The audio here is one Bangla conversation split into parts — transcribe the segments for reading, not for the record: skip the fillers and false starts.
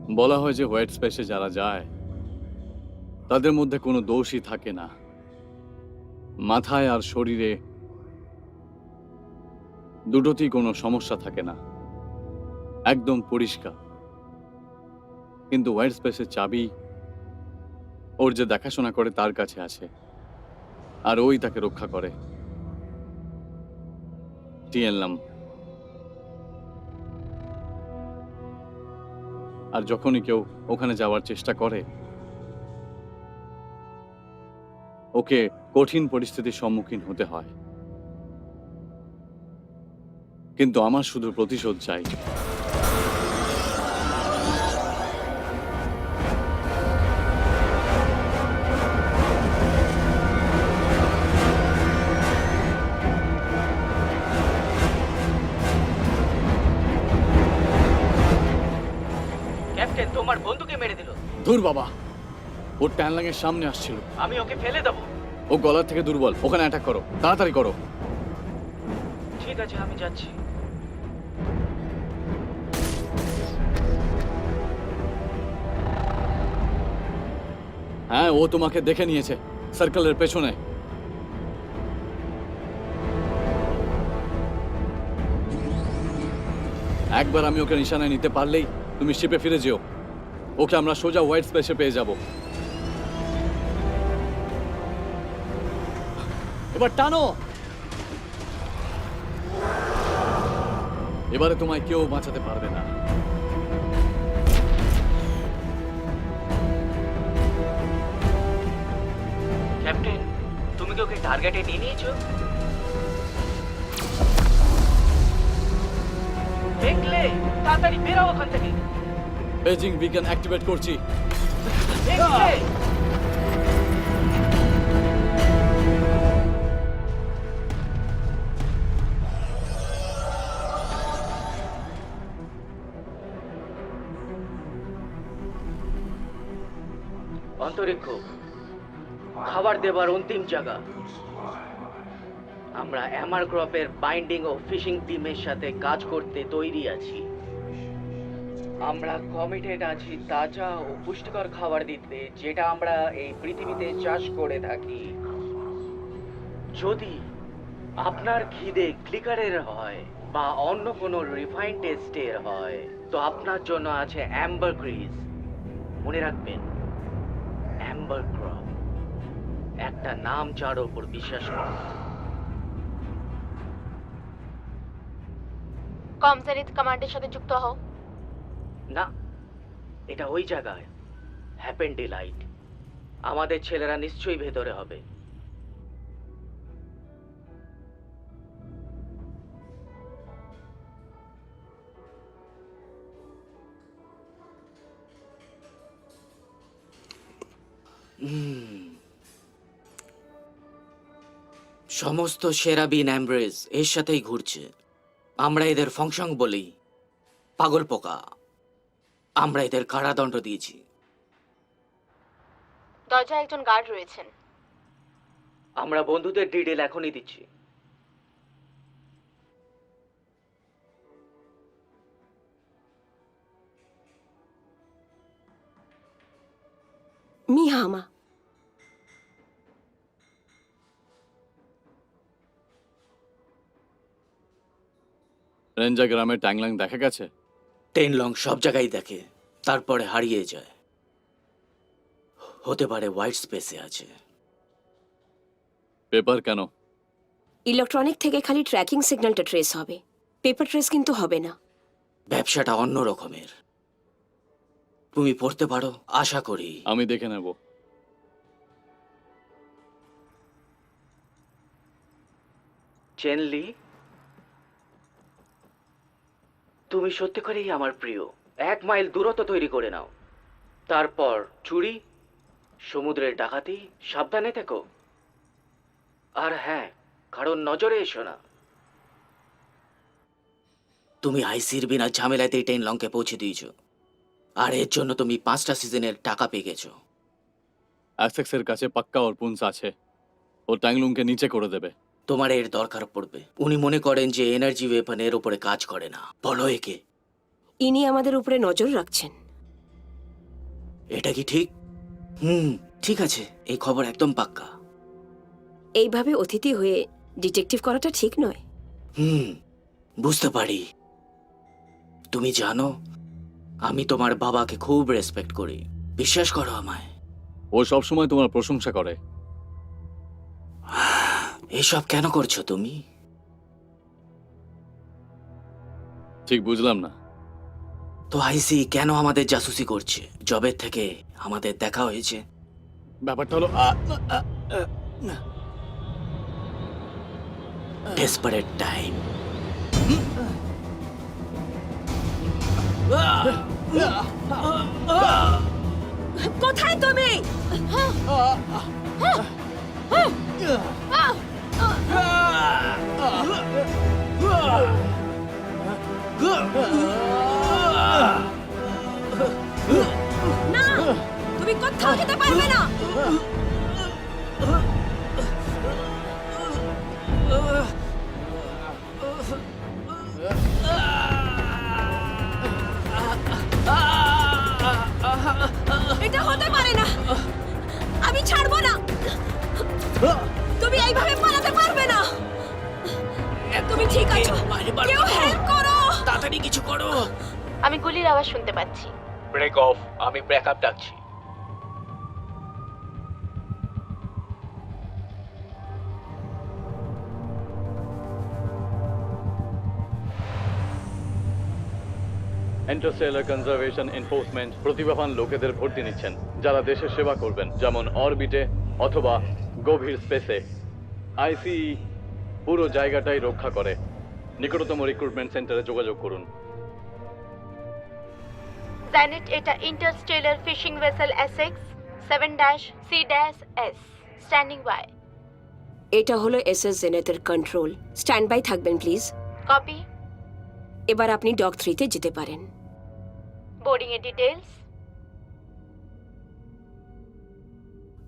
বলা হয় যে হোয়াইট স্পেসে যারা যায় তাদের মধ্যে কোনো দোষই থাকে না, মাথায় আর শরীরে দুটোতেই কোনো সমস্যা থাকে না, একদম পরিষ্কার। কিন্তু হোয়াইট স্পেসের চাবি ওর যে দেখাশোনা করে তার কাছে আছে, আর ওই তাকে রক্ষা করে। টিএনলাম। আর যখনই কেউ ওখানে যাওয়ার চেষ্টা করে ওকে কঠিন পরিস্থিতির সম্মুখীন হতে হয়। কিন্তু আমার শুধু প্রতিশোধ চাই। ক্যাপ্টেন, তোমার বন্ধুকে মেরে দিল। দূর বাবা, ও ট্যানলাং এর সামনে আসছিল। আমি ওকে ফেলে দেবো। ও গলার থেকে দুর্বল, ওখানে অ্যাটাক করো, তাড়াতাড়ি করো। ঠিক আছে, আমি যাচ্ছি। হ্যাঁ, ও তোমাকে দেখে নিয়েছে, সার্কেলের পেছনে। একবার আমি ওকে নিশানায় নিতে পারলেই তুমি শিপে ফিরে যেও। ওকে আমরা সোজা হোয়াইট স্পেসে পেয়ে যাব। এবার টানো। এবারে তোমায় কেউ বাঁচাতে পারবে না। ক্যাপ্টেন, তুমি কি ওকে টার্গেটে নিয়ে নিয়েছো? দেখলে, তাড়াতাড়ি বেরাও ওখান থেকে। বেজিং বিকন অ্যাক্টিভেট করছি। দেখলে? অন্তরিক্ষ খাবার দেবার অন্তিম জায়গা। আমরা অ্যামার ক্রপের বাইন্ডিং ও ফিশিং টিমের সাথে কাজ করতে তৈরি আছি। আমরা কমিটেড আছি তাজা ও পুষ্টিকর খাবার দিতে, যেটা আমরা এই পৃথিবীতে চাষ করে থাকি। যদি আপনার খিদে ক্লিকারের হয় বা অন্য কোনো রিফাইন টেস্টের হয়, তো আপনার জন্য আছে অ্যাম্বার গ্রিজ। মনে রাখবেন, অ্যাম্বার ক্রপ, একটা নাম যার ওপর বিশ্বাস করুন। কমসারিত কমান্ডের সাথে যুক্ত হও। না, এটা ওই জায়গায় হ্যাপেন ডিলাইট। আমাদের ছেলেরা নিশ্চয়ই ভেতরে হবে। সমস্ত সেরা বিন অ্যাম্ব্রেজ এর সাথেই ঘুরছে। আমরা এদের ফংশন বলি, পাগল পোকা। আমরা এদের কারাদণ্ড দিয়েছি। দরজায় একজন গার্ড রয়েছেন। আমরা বন্ধুদের ডিটেল এখনই দিচ্ছি। মিহামা, রেঞ্জা গ্রামে ট্যাংলাং দেখা গেছে? টেনলং সব জায়গায় দেখে, তারপরে হারিয়ে যায়। হতে পারে হোয়াইট স্পেসে আছে। পেপার কেন? ইলেকট্রনিক থেকে খালি ট্র্যাকিং সিগন্যালটা ট্রেস হবে, পেপার ট্রেস কিন্তু হবে না। ব্যবসাটা অন্য রকমের। তুমি পড়তে পারো, আশা করি। আমি দেখে নেব। চেনলি, তুমি সত্যি করেই আমার প্রিয়। 1 মাইল দূরত্ব তৈরি করে নাও। তারপর চুরি, সমুদ্রের ডাকাতি, সাবধানে থেকো। আর হ্যাঁ, কারণ নজরে এসো না। তুমি আইসির বিনা ঝামেলাতেই টেনলংকে পৌঁছে দিয়েছো, আর এর জন্য তুমি 5টা সিজনের টাকা পেয়ে গেছো। অ্যাসেক্সের কাছে পাক্কা অর্পুন্স আছে, ও ট্যাংলুংকে নিচে করে দেবে। তোমার এর দরকার পড়বে। উনি মনে করেন যে এনার্জি ওয়েপন এর উপরে কাজ করে না। বলো একে। ইনি আমাদের উপরে নজর রাখছেন। এটা কি ঠিক? ঠিক আছে, এই খবর একদম পাক্কা। এইভাবে অতিথি হয়ে ডিটেকটিভ করাটা ঠিক নয়। বুঝতে পারি। তুমি জানো, আমি তোমার বাবাকে খুব রেসপেক্ট করি, বিশ্বাস করো আমায়। ও সবসময় তোমার প্রশংসা করে। এসব কেন করছো তুমি? ঠিক বুঝলাম না। তো আইসি কেন আমাদের জাসুসি করছে? জবের থেকে আমাদের দেখা হয়েছে। ব্যাপারটা হলো ডেসপারেট টাইম। কোথায় তুমি? না, তুমি কোথাও যেতে পারবে না। এটা হতে পারে না, আমি ছাড়বো না। তুমি এইভাবে পালাতে পারবে না। তুমি ঠিক আছো? কেউ হেল্প করো, তাড়াতাড়ি কিছু করো। আমি গুলির আওয়াজ শুনতে পাচ্ছি। ব্রেক অফ, আমি ব্রেকআপ ডাকছি। ইন্টারস্টেলার কনজারভেশন এনফোর্সমেন্ট প্রতিভাবান লোকেদের ভর্তি নিচ্ছেন, যারা দেশের সেবা করবেন, যেমন অরবিটে অথবা গভীর স্পেসে। আইসিই পুরো জায়গাটাই রক্ষা করে। নিকটতম রিক্রুটমেন্ট সেন্টারে যোগাযোগ করুন। জেনেট, এটা interstellar fishing vessel SX 7-C-S standing by. এটা হলো এসএস জেনেতের কন্ট্রোল। স্ট্যান্ড বাই থাকবেন প্লিজ। কপি। এবার আপনি ডক 3-তে যেতে পারেন। বোর্ডিং এর ডিটেইলস।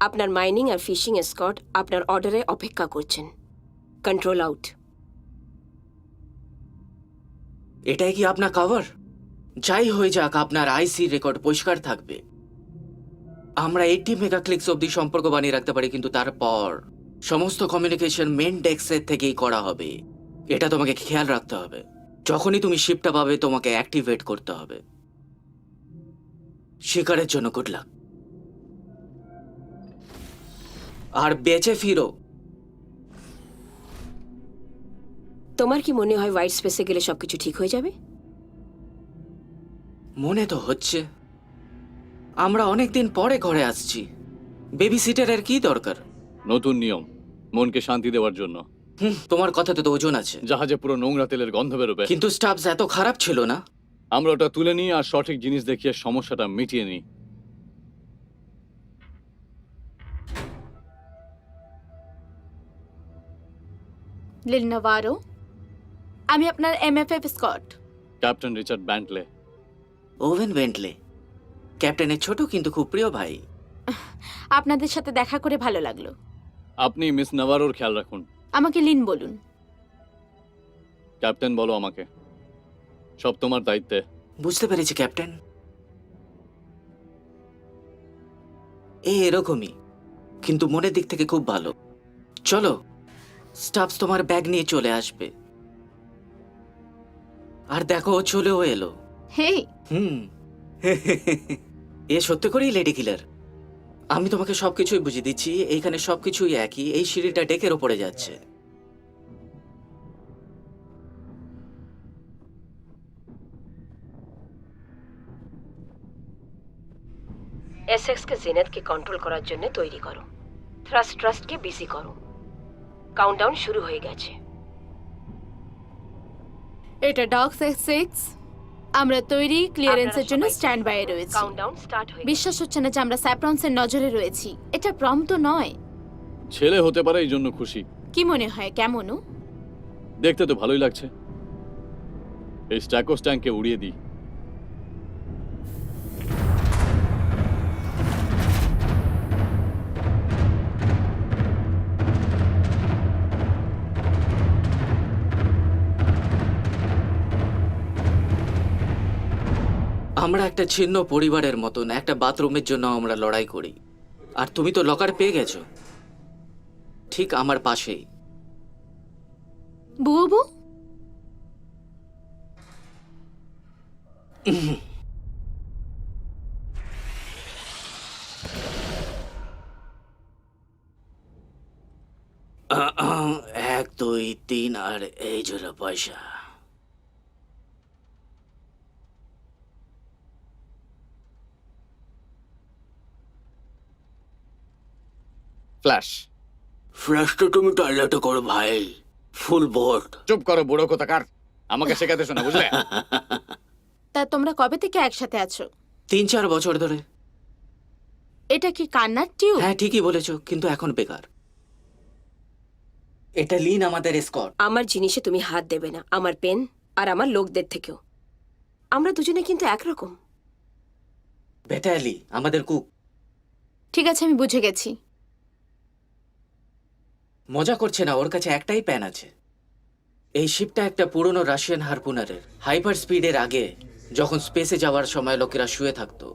আপনার মাইনিং আর ফিশিং এসকর্ট আপনার অর্ডারে অপেক্ষা করছেন। Control out. এটাই কি আপনার কভার? যাই হয়ে যাক, আপনার আইসি রেকর্ড পরিষ্কার থাকবে। আমরা 80 মেগা ক্লিকস অব্দি সম্পর্ক বানিয়ে রাখতে পারি, কিন্তু তারপর সমস্ত কমিউনিকেশন মেন ডেস্কের থেকেই করা হবে। এটা তোমাকে খেয়াল রাখতে হবে। যখনই তুমি শিপটা পাবে, তোমাকে অ্যাক্টিভেট করতে হবে। শিকারের জন্য গুড লাক। আর বেঁচে ফিরো। তোমার কি মনে হয় হোয়াইট স্পেসে গেলে সবকিছু ঠিক হয়ে যাবে? মনে তো হচ্ছে। আমরা অনেকদিন পরে ঘরে আসছি। বেবি সিটারের কি দরকার? নতুন নিয়ম, মনকে শান্তি দেওয়ার জন্য। তোমার কথাতে তো ওজন আছে। জাহাজে পুরো নোংরা তেলের গন্ধ বেরোবে, কিন্তু স্টাফ এত খারাপ ছিল না। আমরা ওটা তুলে নিই আর সঠিক জিনিস দেখিয়ে সমস্যাটা মিটিয়ে নিই। লিল নাভারো, আমি আপনার MFF Scott. Captain Richard Bentley. Owen Bentley, ক্যাপ্টেনের ছোট কিন্তু খুব প্রিয় ভাই। আপনাদের সাথে দেখা করে ভালো লাগলো। আপনি মিস নাভারোর খেয়াল রাখুন। আমাকে লিন বলুন। ক্যাপ্টেন বলো আমাকে, সব তোমার দায়িত্বে। বুঝতে পেরেছি ক্যাপ্টেন। এরকমই, কিন্তু মনের দিক থেকে খুব ভালো। চলো, স্টাফ তোমার ব্যাগ নিয়ে চলে আসবে। আর দেখো, ও চলেও এলো। হেই, এ সত্যি করেই লেডি কিলার। আমি তোমাকে সবকিছুই বুঝিয়ে দিচ্ছি। এইখানে সবকিছুই একই। এই সিঁড়িটা ডেকের ওপরে যাচ্ছে। এসএক্সকে জেনেতকে কন্ট্রোল করার জন্য তৈরি করো। ট্রাস্টকে বিজি করো। কাউন্টডাউন শুরু হয়ে গেছে। এটা ডক 6। আমরা তৈরি, ক্লিয়ারেন্সের জন্য স্ট্যান্ড বাই রয়েছি। কাউন্টডাউন স্টার্ট হয়ে বিশ্বাস হচ্ছে না যে আমরা স্যাপ্রন্সের নজরে রয়েছি। এটা প্রম তো নয়। ছেলে হতে পারে, এই জন্য খুশি। কি মনে হয় কেমনও? দেখতে তো ভালোই লাগছে। এই স্ট্যাকোস ট্যাঙ্ককে উড়িয়ে দিই। আমরা একটা ছিন্ন পরিবারের মতন, একটা বাথরুমের জন্য আমরা লড়াই করি। আর তুমি তো লকার পেয়ে গেছো, ঠিক আমার পাশেই। বুবু, এক, দুই, তিন, আর এই জোড়া পয়সা। ফ্ল্যাশ। ফ্রেশটা তুমি টয়লেটে করো ভাই, ফুল বোর্ড। চুপ করো বুড়ো কোথাকার, আমাকে শেখাতে শোনা, বুঝলে? তা তোমরা কবে থেকে একসাথে আছো? 3-4 বছর ধরে। এটা কি কান্নার টিউব? হ্যাঁ ঠিকই বলেছো, কিন্তু এখন বেকার। এটা লিন, আমাদের এসকর্ট। আমার জিনিসে তুমি হাত দেবে না, আমার পেন আর আমার লোকদের থেকেও। আমরা দুজনে কিন্তু একরকম। বেটালি, আমাদের কুক। ঠিক আছে, আমি বুঝে গেছি। মজা করছে না, ওর কাছে একটাই প্যান আছে। এই শিপটা একটা পুরনো রাশিয়ান হারপুনারের। হাইপার স্পিডের আগে, যখন স্পেসে যাওয়ার সময় লোকেরা শুয়ে থাকতো।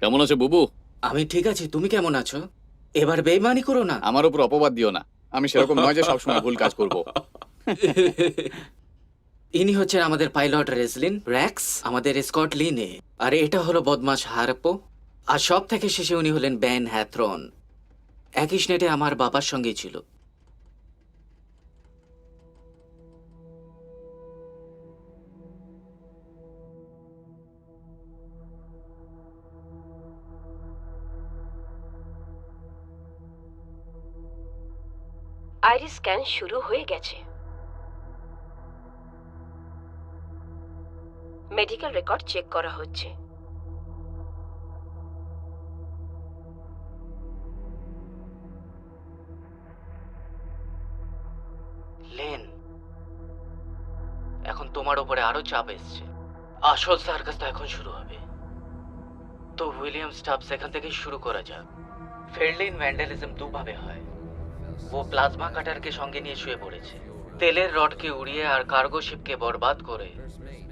কেমন আছো বুবু? আমি ঠিক আছি, তুমি কেমন আছো? এবার বেইমানি করো না। আমার উপর অপবাদ দিও না, আমি সেরকম নয় যে সবসময় ভুল কাজ করব। ইনি হচ্ছেন আমাদের পাইলট রেসলিন র্যাক্স, আমাদের স্কট লিনে। আর এটা হলো বদমাশ হারপো। আর সব থেকে শেষে উনি হলেন ব্যান হ্যাথরন। একই স্নেটে আমার বাবার সঙ্গেই ছিল। আইরিস স্ক্যান শুরু হয়ে গেছে। মেডিকেল রেকর্ড চেক করা হচ্ছে। লেন, এখন তোমার উপরে আরো চাপ এসছে। আসল সার্কাস তো এখন শুরু হবে। তো উইলিয়াম স্টাবস এখান থেকে শুরু করা যাক। ফেল্ডিন ভ্যান্ডালিজম দুভাবে হয়। ও প্লাজমা কাটারকে সঙ্গে নিয়ে শুয়ে পড়েছে, তেলের রডকে উড়িয়ে আর কার্গো শিপকে বরবাদ করে।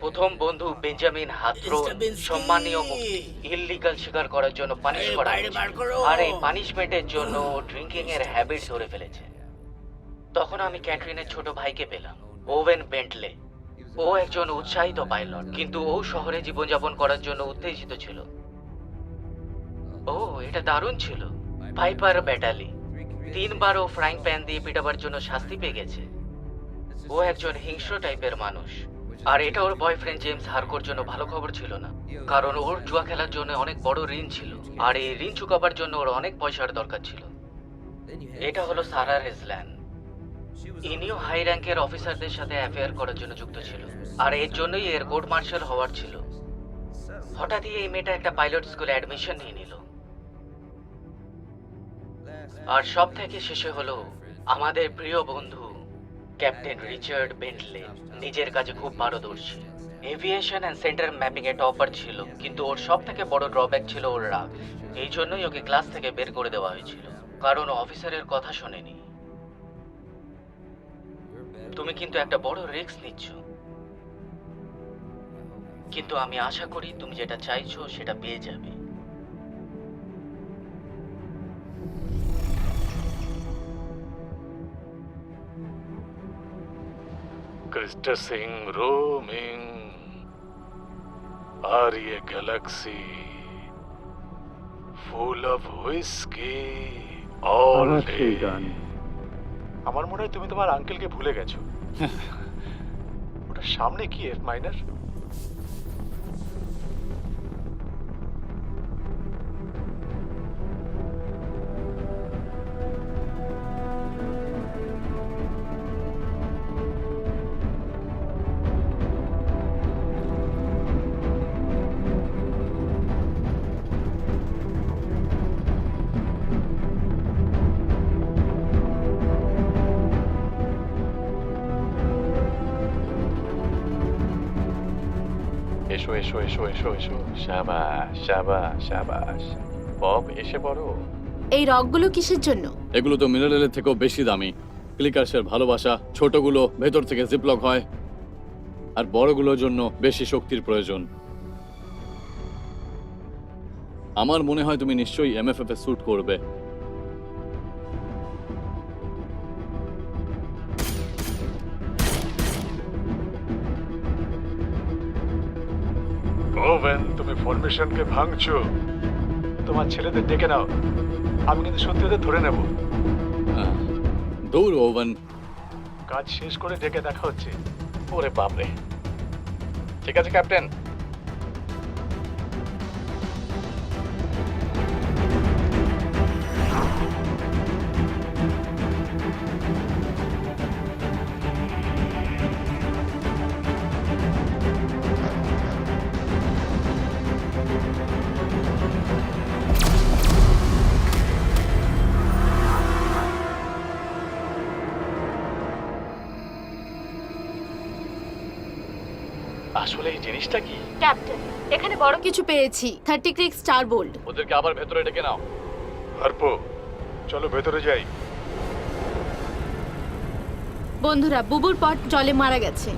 প্রথম বন্ধু বেঞ্জামিন হাথরন সম্মানীয় মুক্তি ইললিগাল শিকার করার জন্য পানিশ করা হয়েছে। আর এই পানিশমেন্টের জন্য ড্রিঙ্কিং এর হ্যাবিট ধরে ফেলেছে। তখন আমি ক্যাটরিনের ছোট ভাইকে পেলাম, ওভেন বেন্টলে। ও একজন উৎসাহিত পাইলট, কিন্তু ও শহরে জীবনযাপন করার জন্য উত্তেজিত ছিল। ও, এটা দারুণ ছিল। ভাইপার ব্যাটালি 3 বার ও ফ্রাইং প্যান দিয়ে পিটাবার জন্য শাস্তি পেয়ে গেছে। ও একজন হিংস্র টাইপের মানুষ। আর এটা ওর বয়ফ্রেন্ড জেমস হারকোর জন্য ভালো খবর ছিল না, কারণ ওর জুয়া খেলার জন্য অনেক বড় ঋণ ছিল। আর এই ঋণ চুকাবার জন্য ওর অনেক পয়সার দরকার ছিল। এটা হলো সারা রেজল্যান্ড। ইনিও হাই র্যাঙ্কের অফিসারদের সাথে অ্যাফেয়ার করার জন্য যুক্ত ছিল, আর এর জন্যই এর কোর্ট মার্শাল হওয়ার ছিল। হঠাৎই এই মেয়েটা একটা পাইলট স্কুলে অ্যাডমিশন নিয়ে নিল। আর সব থেকে শেষে হলো আমাদের প্রিয় বন্ধু ক্যাপ্টেন রিচার্ড বেন্টলে। নিজের কাজে খুব পারদর্শী, aviation and centre mapping A topper ছিল, কিন্তু ওর সব থেকে বড় ড্রব্যাক ছিল ওর রাগ। এই জন্যই ওকে ক্লাস থেকে বের করে দেওয়া হয়েছিল, কারণ ও অফিসারের কথা শোনেনি। তুমি কিন্তু একটা বড় রিস্ক নিচ্ছ, কিন্তু আমি আশা করি তুমি যেটা চাইছো সেটা পেয়ে যাবে। Crissing, roaming, are ye galaxy full of whiskey all day? আমার মনে হয় তুমি তোমার আঙ্কেলকে ভুলে গেছো। ওটা সামনে কি এফ মাইনার? এসো এসো এসো এসো এসো, শাবাশ শাবাশ শাবাশ। বব, এসে পড়ো। এই রকগুলো কিসের জন্য? এগুলো তো মিনারেলের থেকেও বেশি দামি। ক্লিকার্সের ভালোবাসা। ছোটগুলো ভেতর থেকে জিপলক হয়, আর বড়গুলোর জন্য বেশি শক্তির প্রয়োজন। আমার মনে হয় তুমি নিশ্চয়ই এমএফএফ এ স্যুট করবে। ওভেন, তুমি ফরমেশনকে ভাঙছো। তোমার ছেলেদের ডেকে নাও, আমি কিন্তু সত্যি ওদের ধরে নেব। দৌড় ওভেন। কাজ শেষ করে ডেকে দেখা হচ্ছে। ওরে বাপরে, ঠিক আছে ক্যাপ্টেন। আসলে এই জিনিসটা কি? ক্যাপ্টেন, এখানে বড় কিছু পেয়েছি, 36 স্টার বোল্ট। ওদেরকে আবার ভেতরে ডেকে নাও। হারপো, চলো ভেতরে যাই। বন্ধুরা, বুবুর পট জলে মারা গেছে।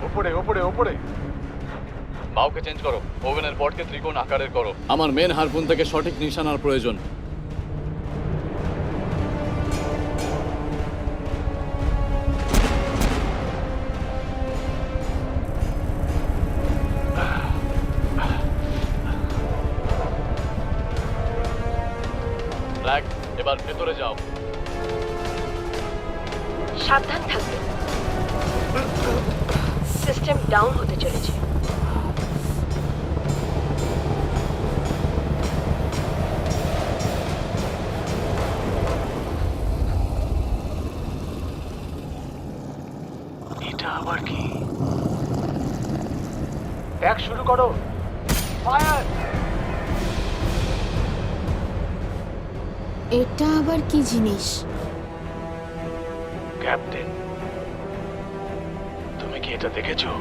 ওপরে ওপরে ওপরে। বাউকে চেঞ্জ করো, ওভেনের পটকে ত্রিকোণ আকারের করো। আমার মেন হারপুন থেকে সঠিক নিশানার প্রয়োজন। ব্ল্যাক, এবার ভেতরে যাও। সাবধান থাকবে, সিস্টেম ডাউন হতে চলেছে। এটা আবার কি? ট্যাগ শুরু করো। ফায়ার! এটা আবার কি জিনিস? ক্যাপ্টেন, তুমি কি এটা দেখেছো?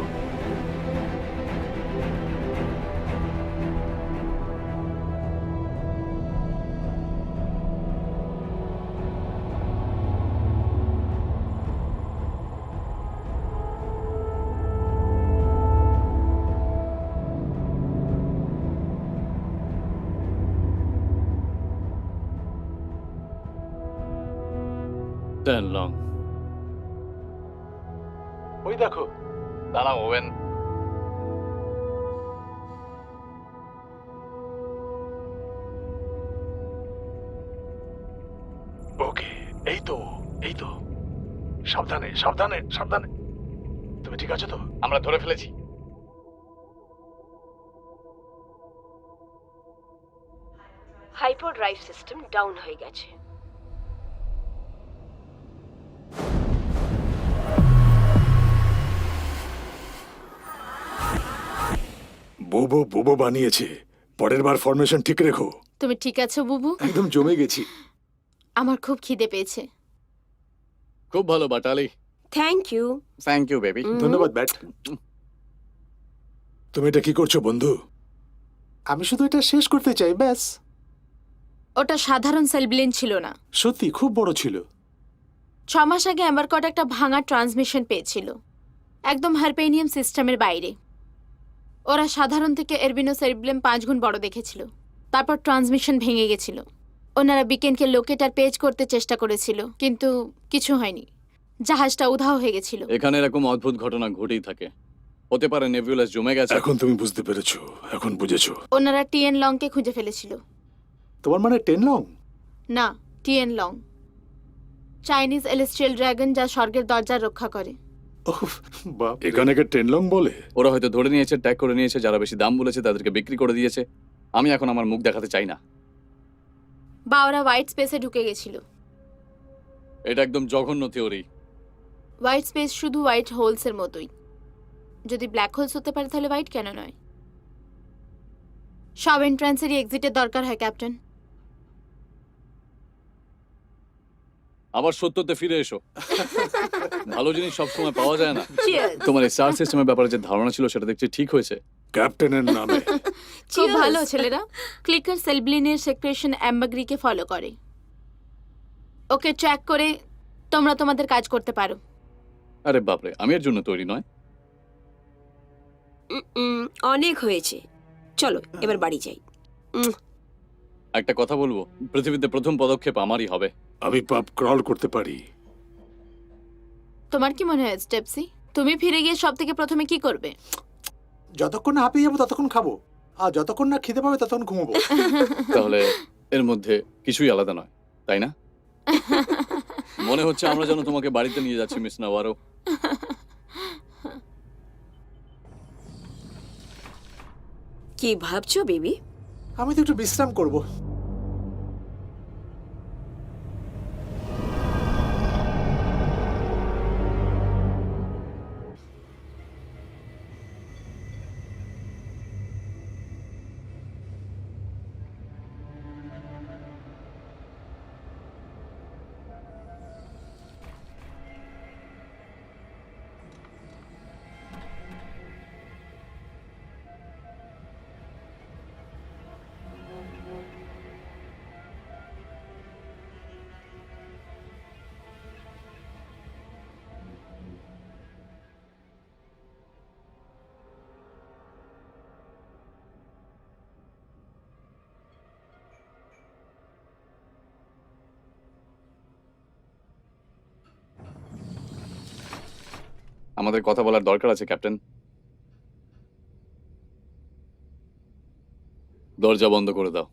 Turn long. ওই দেখো। দাঁড়াও ওভেন। ওকে, এই তো এই তো। সাবধানে সাবধানে সাবধানে। তুমি ঠিক আছো তো? আমরা ধরে ফেলেছি। হাইপার ড্রাইভ সিস্টেম ডাউন হয়ে গেছে। বুবু বুবু বানিয়েছে। পরের বার ফরমেশন ঠিক রেখো। তুমি ঠিক আছো বুবু? একদম জমে গেছি। আমার খুব খিদে পেয়েছে। খুব ভালো বাটালি। Thank you. Thank you baby. ধন্যবাদ ব্যাট। তুমি এটা কি করছো বন্ধু? আমি শুধু এটা শেষ করতে চাই, ব্যাস। ওটা সাধারণ সেলব্লেন ছিল না। সত্যি খুব বড় ছিল। 6 মাস আগে অ্যাম্বারকট একটা ভাঙা ট্রান্সমিশন পেয়েছিল, একদম হারপেনিয়াম সিস্টেমের বাইরে। ওরা সাধারণ থেকে এরবিনো সেরিব্লেম 5 গুণ বড় দেখেছিল। তারপর ট্রান্সমিশন ভেঙে গেছিল। ওনারা বিকেনকে লোকেট আর পেজ করতে চেষ্টা করেছিল, কিন্তু কিছু হয়নি। জাহাজটা উধাও হয়ে গেছিল। এখানে এরকম অদ্ভুত ঘটনা ঘটেই থাকে। হতে পারে নেভিউলাস জমে গেছে। এখন তুমি বুঝতে পেরেছো, এখন বুঝেছো। ওনারা টিএন লংকে খুঁজে ফেলেছিল। তোমার মানে 10 লং? না, টিএন লং, চাইনিজ এলেস্ট্রিয়াল ড্রাগন, যা স্বর্গের দরজা রক্ষা করে। এখানে কে 10 লং বলে? ওরা হয়তো ধরে নিয়েছে, ট্যাগ করে নিয়েছে। যারা বেশি দাম বলেছে তাদেরকে বিক্রি করে দিয়েছে। আমি এখন আমার মুখ দেখাতে চাই না। বা ওরা হোয়াইট স্পেসে ঢুকে গেছিল। এটা একদম জঘন্য থিওরি। হোয়াইট স্পেস শুধু হোয়াইট হোলসের মতোই। যদি ব্ল্যাক হোলস হতে পারে তাহলে হোয়াইট কেন নয়? সব এন্ট্রান্সেরই এক্সিটের দরকার হয় ক্যাপ্টেন। আবার সত্যতে ফিরে এসো। ভালো জিনিস সবসময় পাওয়া যায় না। Cheers! তোমার এই স্টার সিস্টেমের ব্যাপারে যে ধারণা ছিল সেটা দেখছি ঠিক হয়েছে। ক্যাপ্টেনের নামে। খুব ভালো ছেলেরা। ক্লিকার সেলব্লিনের সেক্রেশন অ্যাম্বাগ্রিকে ফলো করে। ওকে ট্র্যাক করে তোমরা তোমাদের কাজ করতে পারো। আরে বাপরে, আমি এর জন্য তৈরি নয়। অনেক হয়েছে, চলো এবার বাড়ি যাই। একটা কথা বলবো, পৃথিবীতে প্রথম পদক্ষেপ আমারই হবে। আমি পাব ক্রল করতে পারি। তোমার কি মনে হয় স্টেপসি, তুমি ফিরে গিয়ে সব থেকে প্রথমে কি করবে? যতক্ষণ না হাঁপিয়ে যাবো ততক্ষণ খাবো, আর যতক্ষণ না খিদে পাবে ততক্ষণ ঘুমোবো। তাহলে এর মধ্যে কিছুই আলাদা নয়, তাই না? মনে হচ্ছে আমরা যেন তোমাকে বাড়িতে নিয়ে যাচ্ছি, মিস নাওয়ারো। কি ভাবছো বেবি? আমি তো একটু বিশ্রাম করব। আমাদের কথা বলার দরকার আছে, ক্যাপ্টেন। দরজা বন্ধ করে দাও।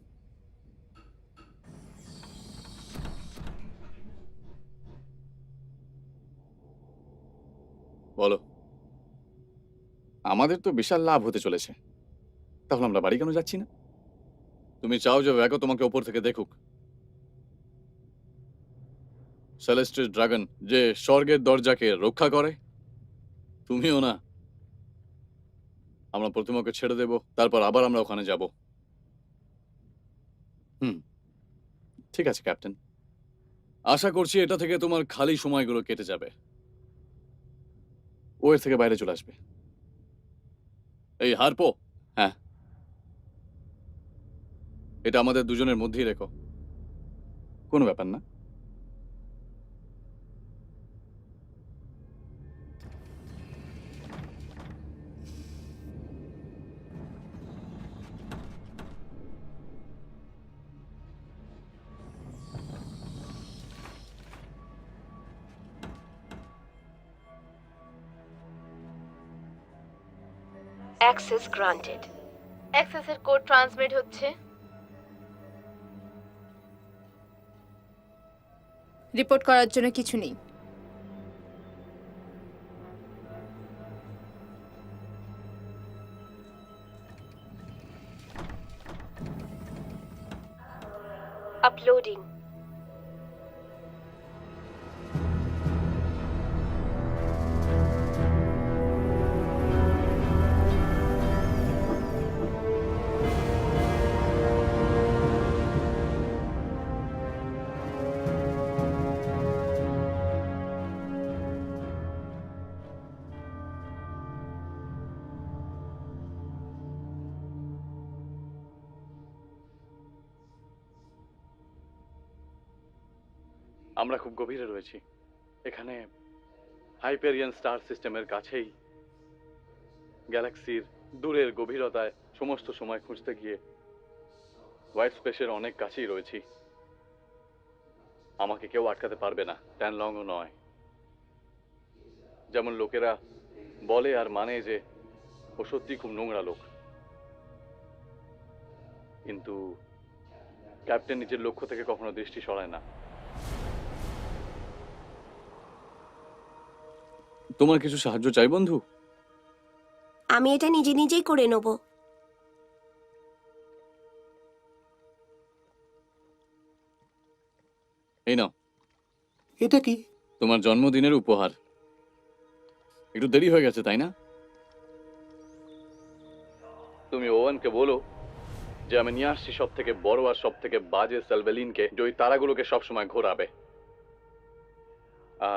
বলো। আমাদের তো বিশাল লাভ হতে চলেছে, তাহলে আমরা বাড়ি কেন যাচ্ছি না? তুমি চাও যে ভ্যাকো তোমাকে ওপর থেকে দেখুক? সেলেস্টিয়াল ড্রাগন যে স্বর্গের দরজাকে রক্ষা করে, তুমিও না? আমরা প্রথমে ওকে ছেড়ে দেব, তারপর আবার আমরা ওখানে যাব। ঠিক আছে ক্যাপ্টেন, আশা করছি এটা থেকে তোমার খালি সময়গুলো কেটে যাবে। ও এর থেকে বাইরে চলে আসবে। এই হারপো, হ্যাঁ, এটা আমাদের দুজনের মধ্যেই রেখো, কোনো ব্যাপার না। Access granted. অ্যাক্সেসের কোড ট্রান্সমিট হচ্ছে। রিপোর্ট করার জন্য কিছু নেই। আপলোডিং। আমরা খুব গভীরে রয়েছি, এখানে হাইপেরিয়ান স্টার সিস্টেমের কাছেই, গ্যালাক্সির দূরের গভীরতায় সমস্ত সময় খুঁজতে গিয়ে হোয়াইট স্পেসের অনেক কাছেই রয়েছি। আমাকে কেউ আটকাতে পারবে না, ট্যান লংও নয়। যেমন লোকেরা বলে আর মানে যে ও সত্যি খুব নোংরা লোক, কিন্তু ক্যাপ্টেন নিজের লক্ষ্য থেকে কখনো দৃষ্টি সরায় না। তোমার কিছু সাহায্য চাই বন্ধু? আমি এটা নিজে নিজেই করে নেব। এই নাও, এটা কি? তোমার জন্মদিনের উপহার। একটু দেরি হয়ে গেছে তাই না? তুমি ওয়েনকে বলো যে আমি নিয়ে আসছি সব থেকে বড় আর সব থেকে বাজে সেলভেলিনকে, যে ওই তারাগুলোকে সবসময় ঘোরাবে।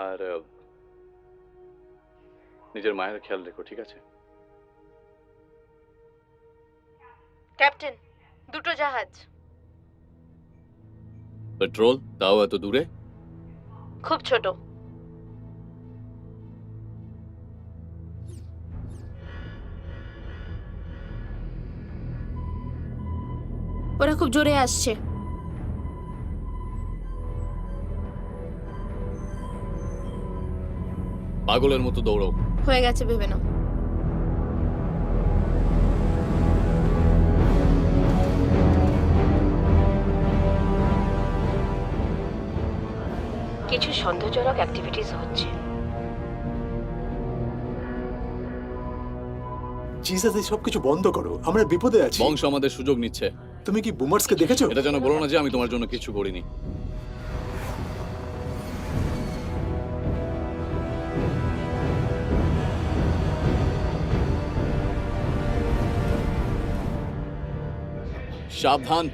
আর নিজের মায়ের খেয়াল রেখো, ঠিক আছে? ক্যাপ্টেন, দুটো জাহাজ। পেট্রোল, তাও এত দূরে? খুব ছোট। ওরা খুব জোরে আসছে। পাগলের মতো দৌড়ো। হয়ে গেছে ভেবে নাও। কিছু সন্দেহজনক অ্যাক্টিভিটিস হচ্ছে। জিসাস, এই সবকিছু বন্ধ করো, আমরা বিপদে আছি। বংশ আমাদের সুযোগ নিচ্ছে। তুমি কি বুমার্সকে দেখেছো? এটা যেন বলো না যে আমি তোমার জন্য কিছু করিনি। সাবধান,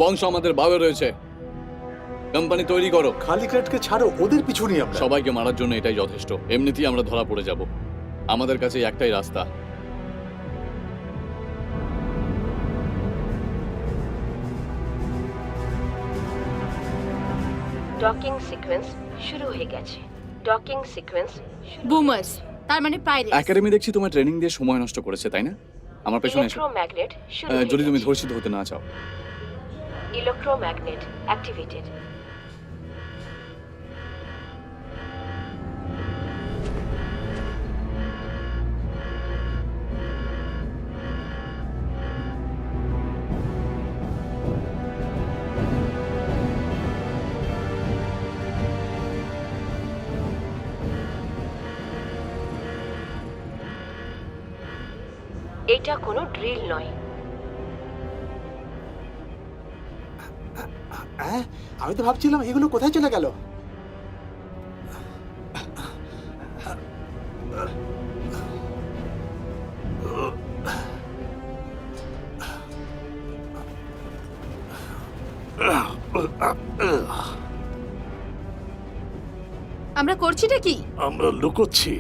বংশ আমাদের বাবে রয়েছে। কোম্পানি তৈরি করো। খালি ক্রেটকে ছাড়ো, ওদের পিছু নিই আমরা। সবাইকে মারার জন্য এটাই যথেষ্ট। এমনিতেই আমরা ধরা পড়ে যাব। আমাদের কাছে একটাই রাস্তা। ডকিং সিকোয়েন্স শুরু হয়ে গেছে। ডকিং সিকোয়েন্স বুমার্স, তার মানে পাইরেটস। একাডেমি দেখছি তোমার ট্রেনিং দিয়ে সময় নষ্ট করেছে, তাই না? আমার পেছনে এসো। ইলেকট্রোম্যাগনেট শুরু যদি তুমি ধর্ষিত হতে না চাও। Electromagnet activated. এটা কোনো ড্রিল নয়। হ্যাঁ, আমি তো ভাবছিলাম এগুলো কোথায় চলে গেল। আমরা করছিটা কি? আমরা লুকোচ্ছি।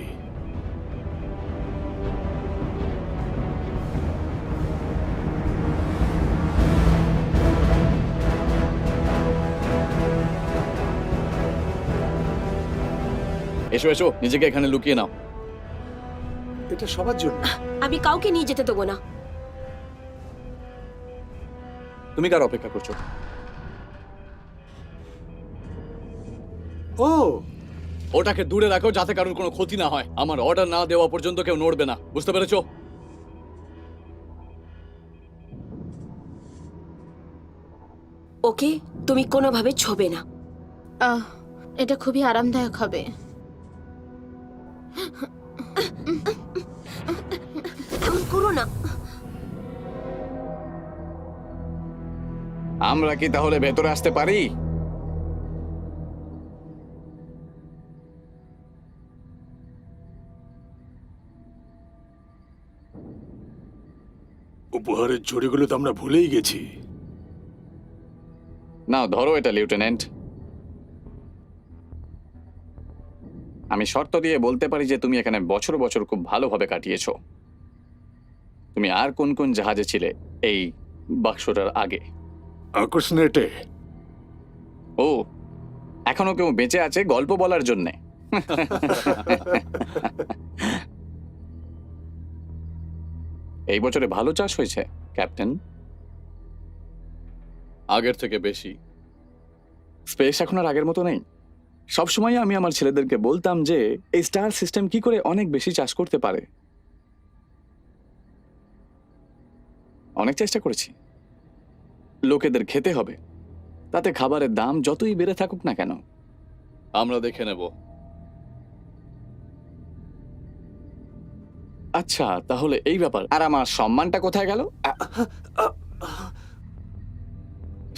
এসো এসো, নিজেকে এখানে লুকিয়ে নাও। এটা সবার জন্য। আমি কাউকে নিয়ে যেতে দেবো না। তুমি কার অপেক্ষা করছো? ও, ওটাকে দূরে রাখো যাতে কারোর কোনো ক্ষতি না হয়। আমার অর্ডার না দেওয়া পর্যন্ত কেউ নড়বে না, বুঝতে পেরেছো? ওকে তুমি কোনোভাবে ছোবে না। এটা খুবই আরামদায়ক হবে। এমন করো না। আমরা কি তাহলে ভেতরে আসতে পারি? উপহারের ঝুড়িগুলো তো আমরা ভুলেই গেছি। নাও ধরো এটা, লিeutenant। আমি শর্ত দিয়ে বলতে পারি যে তুমি এখানে বছর বছর খুব ভালোভাবে কাটিয়েছো। তুমি আর কোন কোন জাহাজে ছিলে এই বাক্সটার আগে? আকর্ষণেটে। ও, এখনো কেউ বেঁচে আছে গল্প বলার জন্যে? এই বছরে ভালো চাষ হয়েছে ক্যাপ্টেন। আগের থেকে বেশি। স্পেস এখন আর আগের মতো নেই। সবসময় আমি আমার ছেলেদেরকে বলতাম যে এই স্টার সিস্টেম কি করে অনেক বেশি চাষ করতে পারে। অনেক চেষ্টা করেছি। লোকেদের খেতে হবে, তাতে খাবারের দাম যতই বেড়ে থাকুক না কেন আমরা দেখে নেব। আচ্ছা, তাহলে এই ব্যাপার। আর আমার সম্মানটা কোথায় গেল?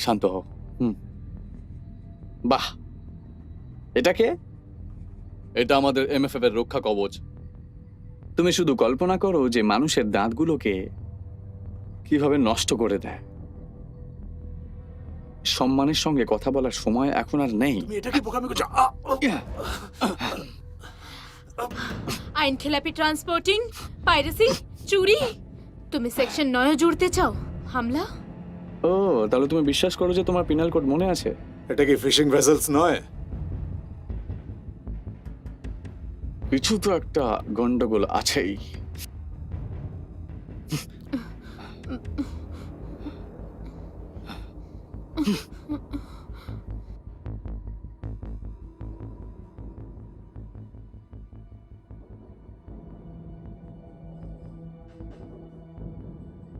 শান্ত হও। বাহ, এটা কে? এটা আমাদের এমএফএফ এর রক্ষা কবচ। তুমি শুধু কল্পনা করো যে মানুষের দাঁতগুলোকে কিভাবে নষ্ট করে দেয়। সম্মানের সঙ্গে কথা বলার সময় এখন আর নেই। তুমি এটা কি বোকামি করছো? আইন খেলাপি ট্রান্সপোর্টিং, পাইরেসি, চুরি। তুমি সেকশন 9 জুড়তে চাও? হামলা? ও, তাহলে তুমি বিশ্বাস করো যে তোমার পিনাল কোড মনে আছে? এটা কি ফিশিং ভেসেলস নয়? কিছু তো একটা গন্ডগোল আছেই।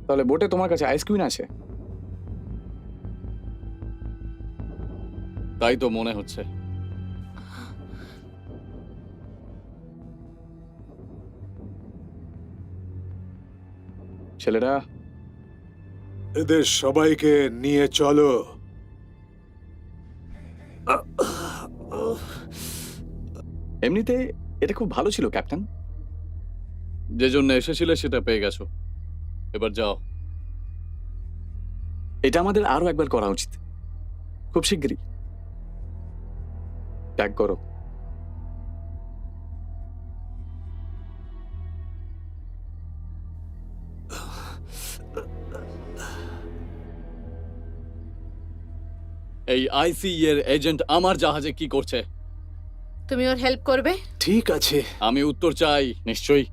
তাহলে বোটে তোমার কাছে আইসক্রিম আছে? তাই তো মনে হচ্ছে। ছেলেরা, এদের সবাইকে নিয়ে চলো। এমনিতে এটা খুব ভালো ছিল ক্যাপ্টেন। যে জন্য এসেছিলে সেটা পেয়ে গেছো, এবার যাও। এটা আমাদের আরো একবার করা উচিত, খুব শিগগিরই। ট্যাগ করো। এই আইসি এর এজেন্ট আমার জাহাজে কি করছে? তুমি ওর হেল্প করবে? ঠিক আছে, আমি উত্তর চাই। নিশ্চয়ই।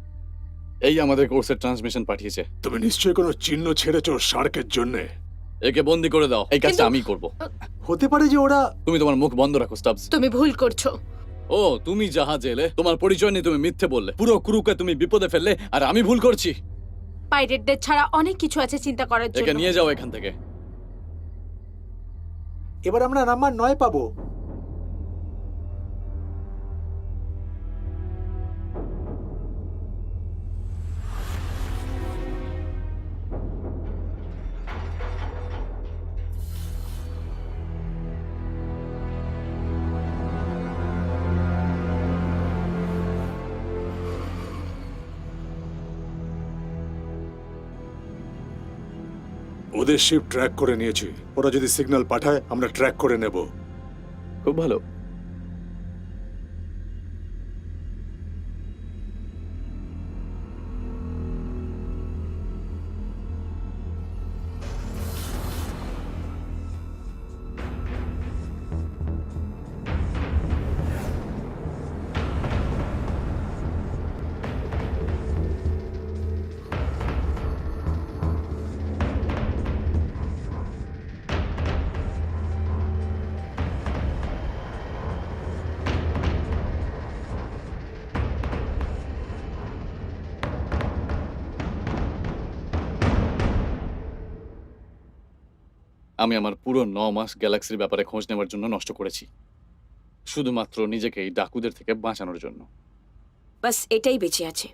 এই আমাদের কোর্সের ট্রান্সমিশন পাঠিয়েছে। তুমি নিশ্চয়ই কোনো চিহ্ন ছেড়েছো শার্কের জন্যে। একে বন্দি করে দাও। এই কাজটা কিন্তু- আমি করব। হতে পারে যে ওরা তুমি তোমার মুখ বন্ধ রাখো, স্টাবস। তুমি ভুল করছো। ও, তুমি জাহাজে এলে, তোমার পরিচয় নিয়ে তুমি মিথ্যে বললে, পুরো ক্রুকে তুমি বিপদে ফেললে, আর আমি ভুল করছি। পাইরেটদের ছাড়া অনেক কিছু আছে চিন্তা করার একে জন্য। নিয়ে যাও এখান থেকে। এবার আমরা নাম্বার 9 পাবো। ওদের শিপ ট্র্যাক করে নিয়েছি। ওরা যদি সিগন্যাল পাঠায় আমরা ট্র্যাক করে নেব। খুব ভালো। আমি আমার পুরো 9 মাস গ্যালাক্সির ব্যাপারে খোঁজ নেওয়ার জন্য নষ্ট করেছি, শুধুমাত্র নিজেকে এই ডাকুদের থেকে বাঁচানোর জন্য। বাস এটাই বেঁচে আছে।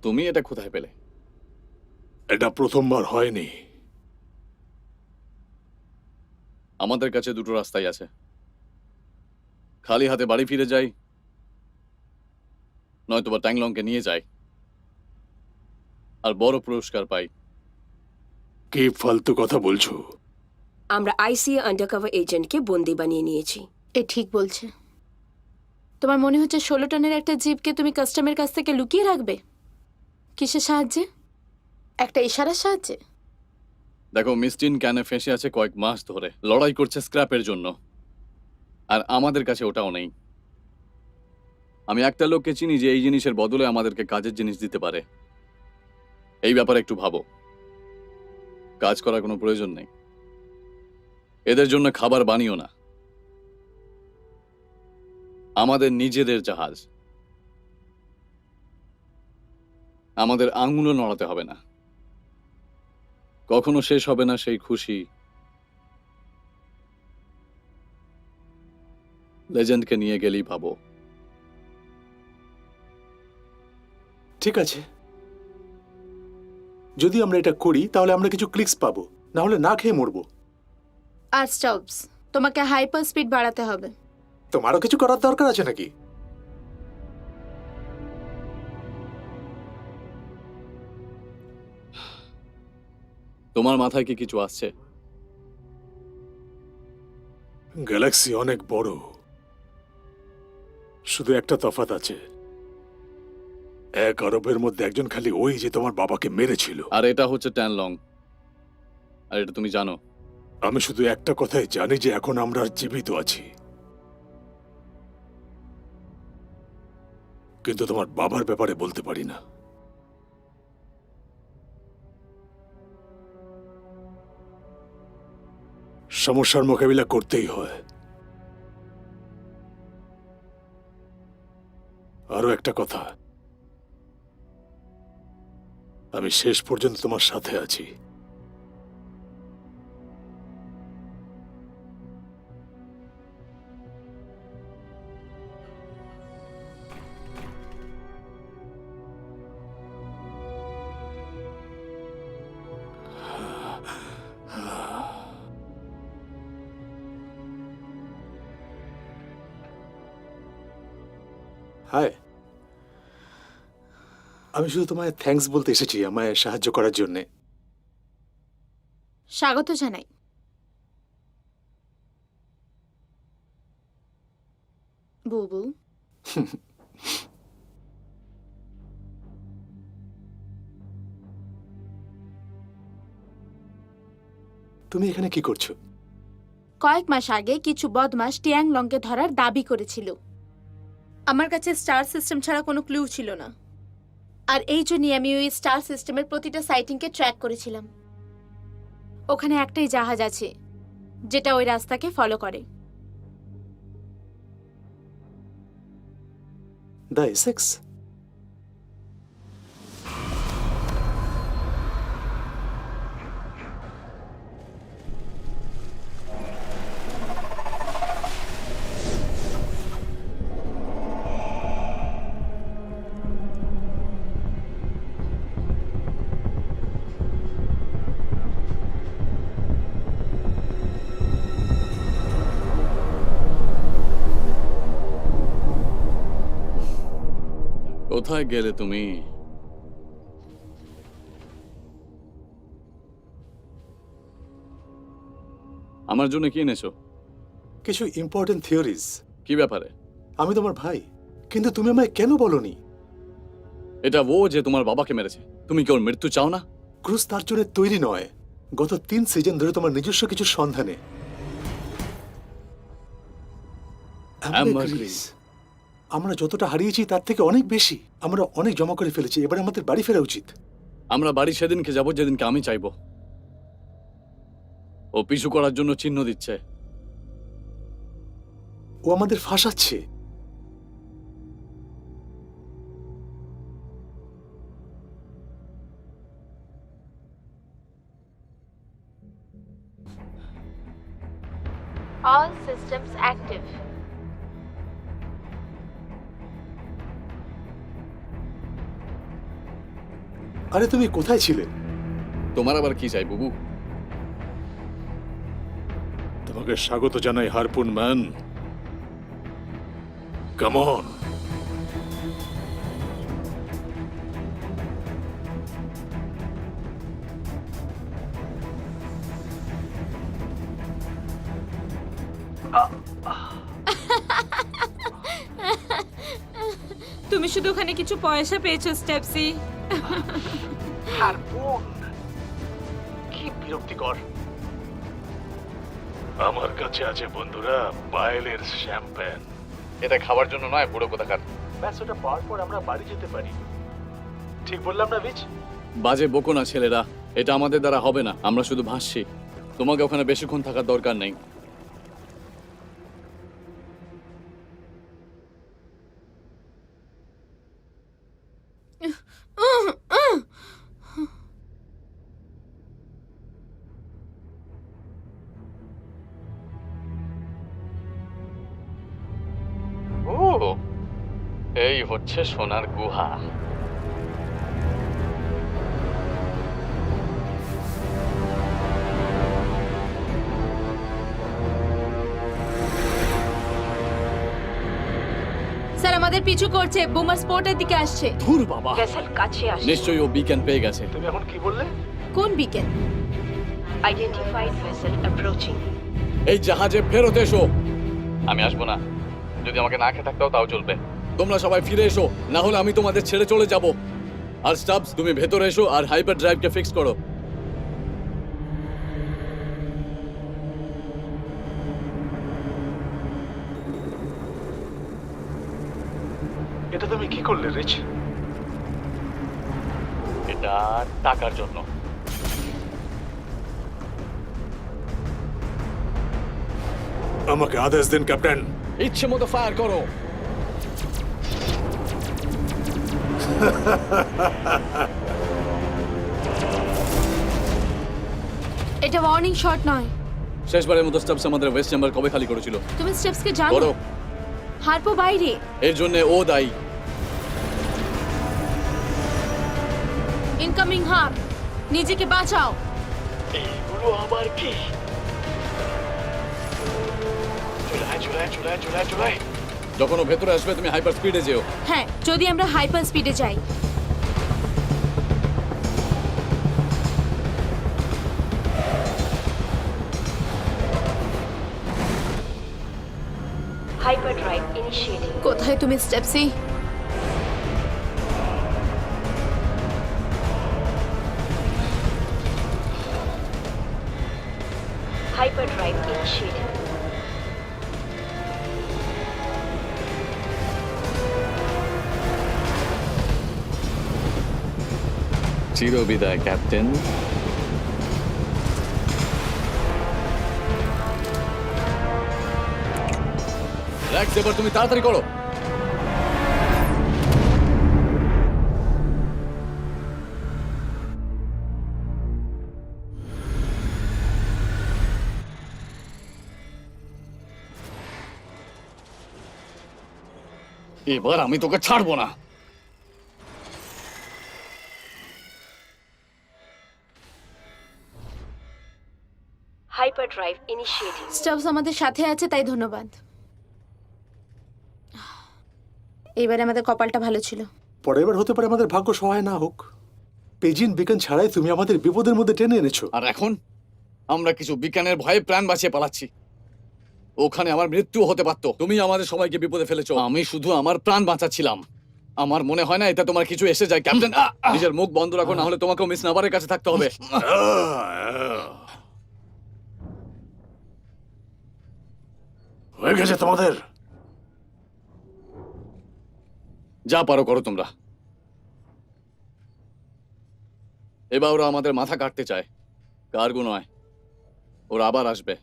তুমি এটা কোথায় পেলে? এটা প্রথমবার হয়নি। আমাদের কাছে দুটো রাস্তাই আছে। খালি হাতে বাড়ি ফিরে যাই, নয়তোবা ট্যাংলংকে নিয়ে যাই আর বড় পুরস্কার পাই। কি ফালতু কথা বলছো? আমরা আইসিএ আন্ডারকভার এজেন্টকে বন্দি বানিয়ে নিয়েছি। এ ঠিক বলছে। তোমার মনে হচ্ছে 16 টনের একটা জিপকে তুমি কাস্টমের কাছ থেকে লুকিয়ে রাখবে? কিসের সাহায্যে? একটা ইশারার সাহায্যে? দেখো, মিস্টিন ক্যানে ফেঁসে আছে কয়েক মাস ধরে, লড়াই করছে স্ক্র্যাপের জন্য, আর আমাদের কাছে ওটাও নেই। আমি একটা লোককে চিনি যে এই জিনিসের বদলে আমাদেরকে কাজের জিনিস দিতে পারে। এই ব্যাপারে একটু ভাবো। কাজ করার কোনো প্রয়োজন নেই, এদের জন্য খাবার বানিও না। আমাদের নিজেদের জাহাজ, আমাদের আঙুলও নড়াতে হবে না। কখনো শেষ হবে না সেই খুশি। লেজেন্ডকে নিয়ে গেলেই পাবো। ঠিক আছে, যদি আমরা এটা করি তাহলে আমরা কিছু ক্লিকস পাবো, না হলে না খেয়ে মরবো। আর স্টপস, তোমাকে হাইপার স্পিড বাড়াতে হবে। তোমারও কিছু করার দরকার আছে নাকি? তোমার মাথায় কি কিছু আসছে? গ্যালাক্সি অনেক বড়, শুধু একটা তফাৎ আছে। 1 আরবের মধ্যে একজন খালি ওই যে তোমার বাবাকে মেরেছিল। আর এটা হচ্ছে ট্যানলং, আর এটা তুমি জানো। আমি শুধু একটা কথাই জানি যে এখন আমরা আর জীবিত আছি, কিন্তু তোমার বাবার ব্যাপারে বলতে পারি না। সমস্যার মোকাবিলা করতেই হয়। আরো একটা কথা, আমি শেষ পর্যন্ত তোমার সাথে আছি। হাই, আমি শুধু তোমায় থ্যাঙ্কস বলতে এসেছি আমায় সাহায্য করার জন্যে। স্বাগত জানাই। বুবু, তুমি এখানে কি করছো? কয়েক মাস আগে কিছু বদমাশ টিয়াং লংকে ধরার দাবি করেছিল। আমার কাছে স্টার সিস্টেম ছাড়া কোনো ক্লু ছিল না, আর এই জন্যই আমি ওই স্টার সিস্টেমের প্রতিটা সাইটিংকে ট্র্যাক করেছিলাম। ওখানে একটাই জাহাজ আছে যেটা ওই রাস্তাকে ফলো করে। The Essex? কোথায় গেলে তুমি? আমার জন্য কি এনেছো? কিছু ইম্পর্টেন্ট থিওরিজ। কি ব্যাপারে? আমি তোমার ভাই, কিন্তু তুমি আমায় কেন বলনি? এটা ও যে তোমার বাবাকে মেরেছে। তুমি কি ওর মৃত্যু চাও না? ক্রুজ তার জন্য তৈরি নয়। গত 3 সিজন ধরে তোমার নিজস্ব কিছু সন্ধানে Ambergris। আমরা যতটা হারিয়েছি তার থেকে অনেক বেশি। আমরা অনেক জমা করে ফেলেছি, এবার আমাদের বাড়ি ফেরা উচিত। আমরা বাড়ি সেদিনকে যাব যেদিনকে আমি চাইবো। ও পিছু করার জন্য চিহ্ন দিচ্ছে। ও আমাদের ফাঁসাচ্ছে। All systems active. আরে তুমি কোথায় ছিলে? তোমার আবার কি চাই বুবু? তোমাকে স্বাগত জানাই হারপুন ম্যান। Come on. তুমি শুধু ওখানে কিছু পয়সা পেয়েছো স্টেপসি। হারপুন, কি বিরক্তিকর। আমার কাছে আছে বন্ধুরা পায়েলের শ্যাম্পেন। এটা খাওয়ার জন্য নয়, বুড়ো কোথাকার। ব্যাস ওটা পাওয়ার পর আমরা বাড়ি যেতে পারি। ঠিক বললাম না বিচ? বাজে বকো না ছেলেরা, এটা আমাদের দ্বারা হবে না। আমরা শুধু ভাসছি। তোমাকে ওখানে বেশিক্ষণ থাকার দরকার নেই। ও, এই হচ্ছে সোনার গুহা। স্যার আমাদের পিছু করছে, বুমার স্পোর্টের দিকে আসছে। ধুর বাবা, ভেসেল কাছে আসছে। নিশ্চয়ই ও বিকেন পেয়ে গেছে। তুমি এখন কি বললে? কোন বিকেল? Identified vessel approaching. এই জাহাজে ফেরত এসো। আমি আসবো না। যদি আমাকে না খেয়ে থাকতেও তাও চলবে। তোমরা সবাই ফিরে এসো, না হলে আমি তোমাদের ছেড়ে চলে যাব। আর স্টাফস, তুমি ভেতরে এসো আর হাইপার ড্রাইভকে ফিক্স করো। এটা তুমি কি করলে রিচ? এটা টাকার জন্য। আমাকে আদেশ দিন ক্যাপ্টেন। ইচ্ছে মতো ফায়ার করো। এটা ওয়ার্নিং শট নয়। শেষবারের মতো স্টাফস আমাদের ওয়েস্ট চেম্বার কবে খালি করেছিল? তুমি স্টেপসকে জানো? করো। হারপো বাইরে। এর জন্য ও দায়ী। ইনকামিং হার্প, নিজেকে বাঁচাও। এইগুলো আবার কি? চুলায়। যখন ও ভেতরে আসবে তুমি হাইপার স্পিডে যেও। হ্যাঁ, যদি আমরা হাইপার স্পিডে যাই। Hyperdrive initiating. কোথায় তুমি স্টেপসি? Hyperdrive initiating. চিরবিদায় ক্যাপ্টেন। রেক্স, এবার তুমি তাড়াতাড়ি করো। এবার আমি তোকে ছাড়বো না। Hyperdrive initiating. স্টাফস আমাদের সাথে আছে, তাই ধন্যবাদ। এবারে আমাদের কপালটা ভালো ছিল। পরের বার হতে পারে আমাদের ভাগ্য সহায় না হোক। পেজিন বিকন ছাড়াই তুমি আমাদের বিপদের মধ্যে টেনে এনেছো। আর এখন আমরা কিছু বিজ্ঞানের ভয়ে প্রাণ বাঁচিয়ে পালাচ্ছি। ওখানে আমার মৃত্যু হতে পারতো। তুমি আমাদের সবাইকে বিপদে ফেলেছো। আমি শুধু আমার প্রাণ বাঁচাচ্ছিলাম। আমার মনে হয় না এটা তোমার কিছু এসে যায় ক্যাপ্টেন। নিজের মুখ বন্ধ রাখো, না হলে তোমাকেও মিস নাবারের কাছে থাকতে হবে। হয়ে গেছে তোমাদের। যা পারো করো তোমরা। এবার ওরা আমাদের মাথা কাটতে চায়, কার্গো নয়। ওরা আবার আসবে।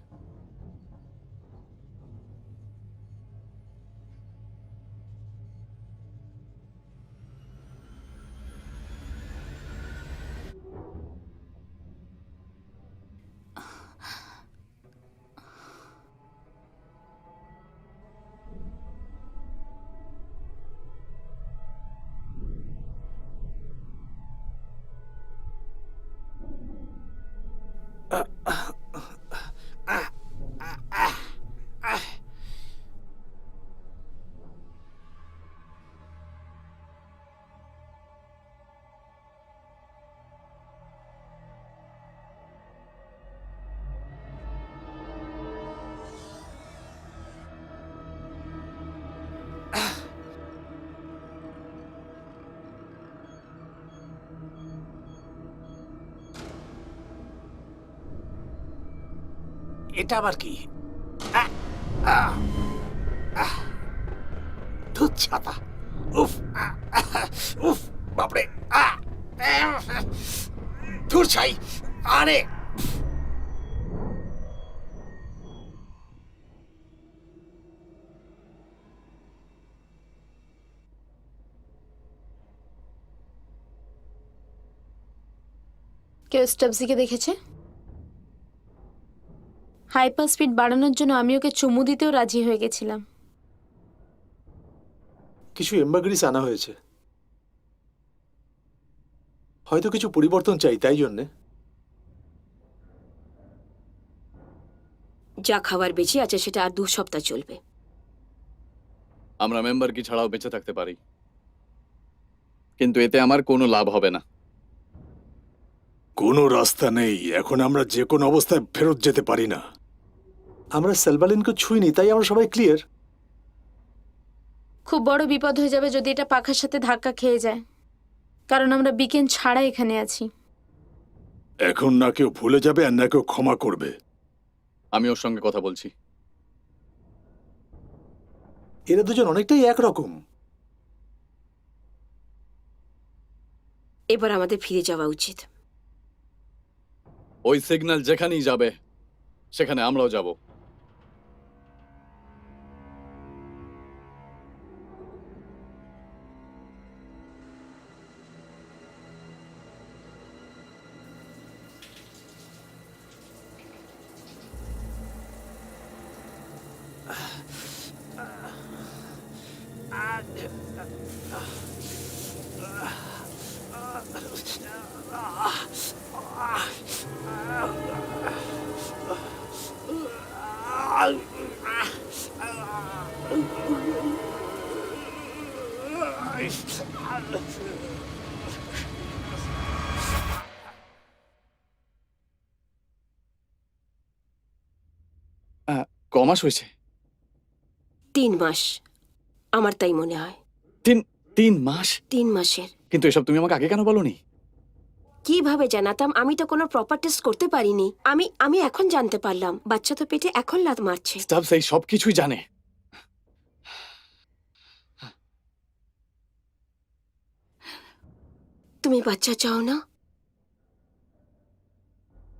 এটা আবার কি? ধুত ছাতা। উফ উফ, বাপরে। ধুর ছাই। আরে কেউ স্টেপসিকে দেখেছে? হাইপার স্পিড বাড়ানোর জন্য আমি ওকে চুমু দিতেও রাজি হয়ে গেছিলাম। কিছু এম্বাগ্রিস আনা হয়েছে, হয়তো কিছু পরিবর্তন চাই, তাই জন্যে। যা খাবার বেঁচে আছে সেটা আর 2 সপ্তাহ চলবে। আমরা মেম্বার কি ছাড়াও বেঁচে থাকতে পারি, কিন্তু এতে আমার কোনো লাভ হবে না। কোনো রাস্তা নেই। এখন আমরা যে কোনো অবস্থায় ফেরত যেতে পারি না। আমরা সেলবালিনকে ছুঁইনি, তাই আমরা সবাই ক্লিয়ার। খুব বড় বিপদ হয়ে যাবে যদি এটা পাখার সাথে ধাক্কা খেয়ে যায়, কারণ আমরা বিকেন ছাড়া এখানে আছি। এখন না কেউ ভুলে যাবে আর না কেউ ক্ষমা করবে। আমি ওর সঙ্গে কথা বলছি। এরা দুজন অনেকটাই একরকম। এবার আমাদের ফিরে যাওয়া উচিত। ওই সিগন্যাল যেখানেই যাবে সেখানে আমরাও যাব। কমাস হয়েছে? 3 মাস, আমার তাই মনে হয়। 3 মাস? 3 মাসের। কিন্তু এসব তুমি আমাকে আগে কেন বলনি? কিভাবে জানাতাম? আমি তো কোনো প্রপার টেস্ট করতে পারিনি। আমি এখন জানতে পারলাম। বাচ্চা তো পেটে এখন লাথ মারছে। স্টাফ এই সব কিছুই জানে। তুমি বাচ্চা চাও না?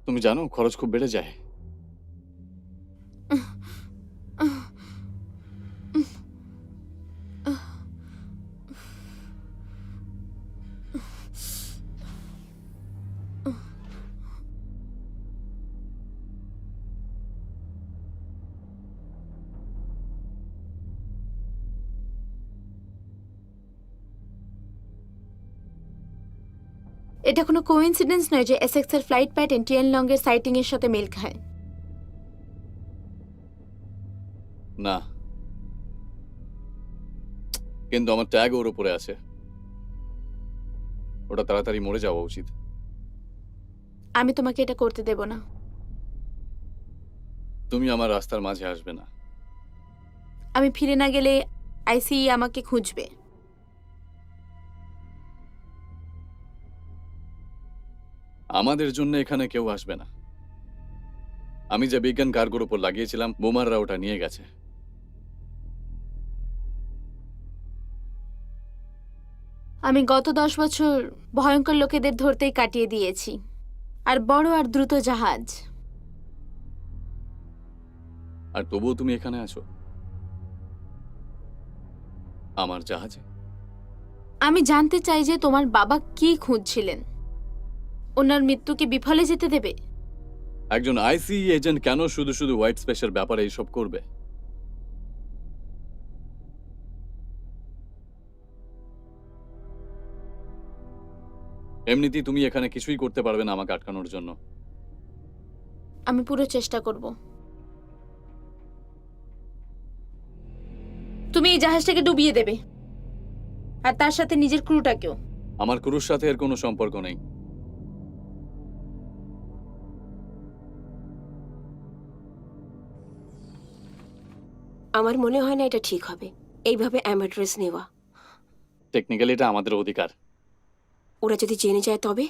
তুমি জানো খরচ খুব বেড়ে যায়। এটা কোনো কোইন্সিডেন্স নয় যে এসএক্স এর ফ্লাইট প্যাটার্ন টিএন লং এর সাইটিং এর সাথে মিল খায়। না, কিন্তু আমার ট্যাগ ওর উপরে আছে। ওটা তাড়াতাড়ি মরে যাওয়া উচিত। আমি তোমাকে এটা করতে দেব না। তুমি আমার রাস্তার মাঝে আসবে না। আমি ফিরে না গেলে আইসিই আমাকে খুঁজবে। আমাদের জন্য এখানে কেউ আসবে না। আমি যে বিজ্ঞান কার্গোর উপর লাগিয়েছিলাম, বোমাররা ওটা নিয়ে গেছে। আমি গত 10 বছর ভয়ঙ্কর লোকেদের ধরতেই কাটিয়ে দিয়েছি, আর বড় আর দ্রুত জাহাজ। আর তবুও তুমি এখানে আছো আমার জাহাজে। আমি জানতে চাই যে তোমার বাবা কি খুঁজছিলেন। ওনার মৃত্যু কি বিফলে যেতে দেবে? একজন আইসি এজেন্ট কেন শুধু শুধু হোয়াইট স্পেসের ব্যাপারে এইসব করবে? এমনিতেই তুমি এখানে কিছুই করতে পারবে না আমাকে আটকানোর জন্য। আমি পুরো চেষ্টা করব। তুমি এই জাহাজটাকে ডুবিয়ে দেবে, আর তার সাথে নিজের ক্রুটাকেও। আমার ক্রুর সাথে এর কোনো সম্পর্ক নেই। আমার মনে হয় না এটা ঠিক হবে, এইভাবে অ্যাম্বাড্রেস নেওয়া। টেকনিক্যালি এটা আমাদের অধিকার। ওরা যদি জেনে যায় তবে?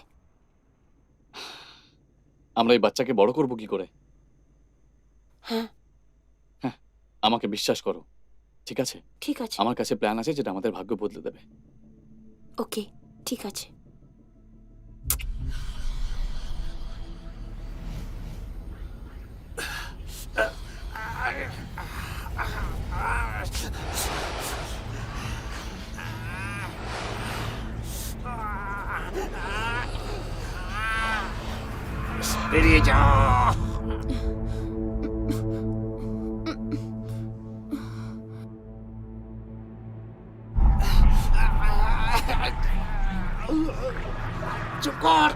আমরা এই বাচ্চাকে বড় করব কি করে? হ্যাঁ, আমাকে বিশ্বাস করো, ঠিক আছে? ঠিক আছে। আমার কাছে প্ল্যান আছে যেটা আমাদের ভাগ্য বদলে দেবে। ওকে, ঠিক আছে। বেরিয়ে যাও। চুপ কর।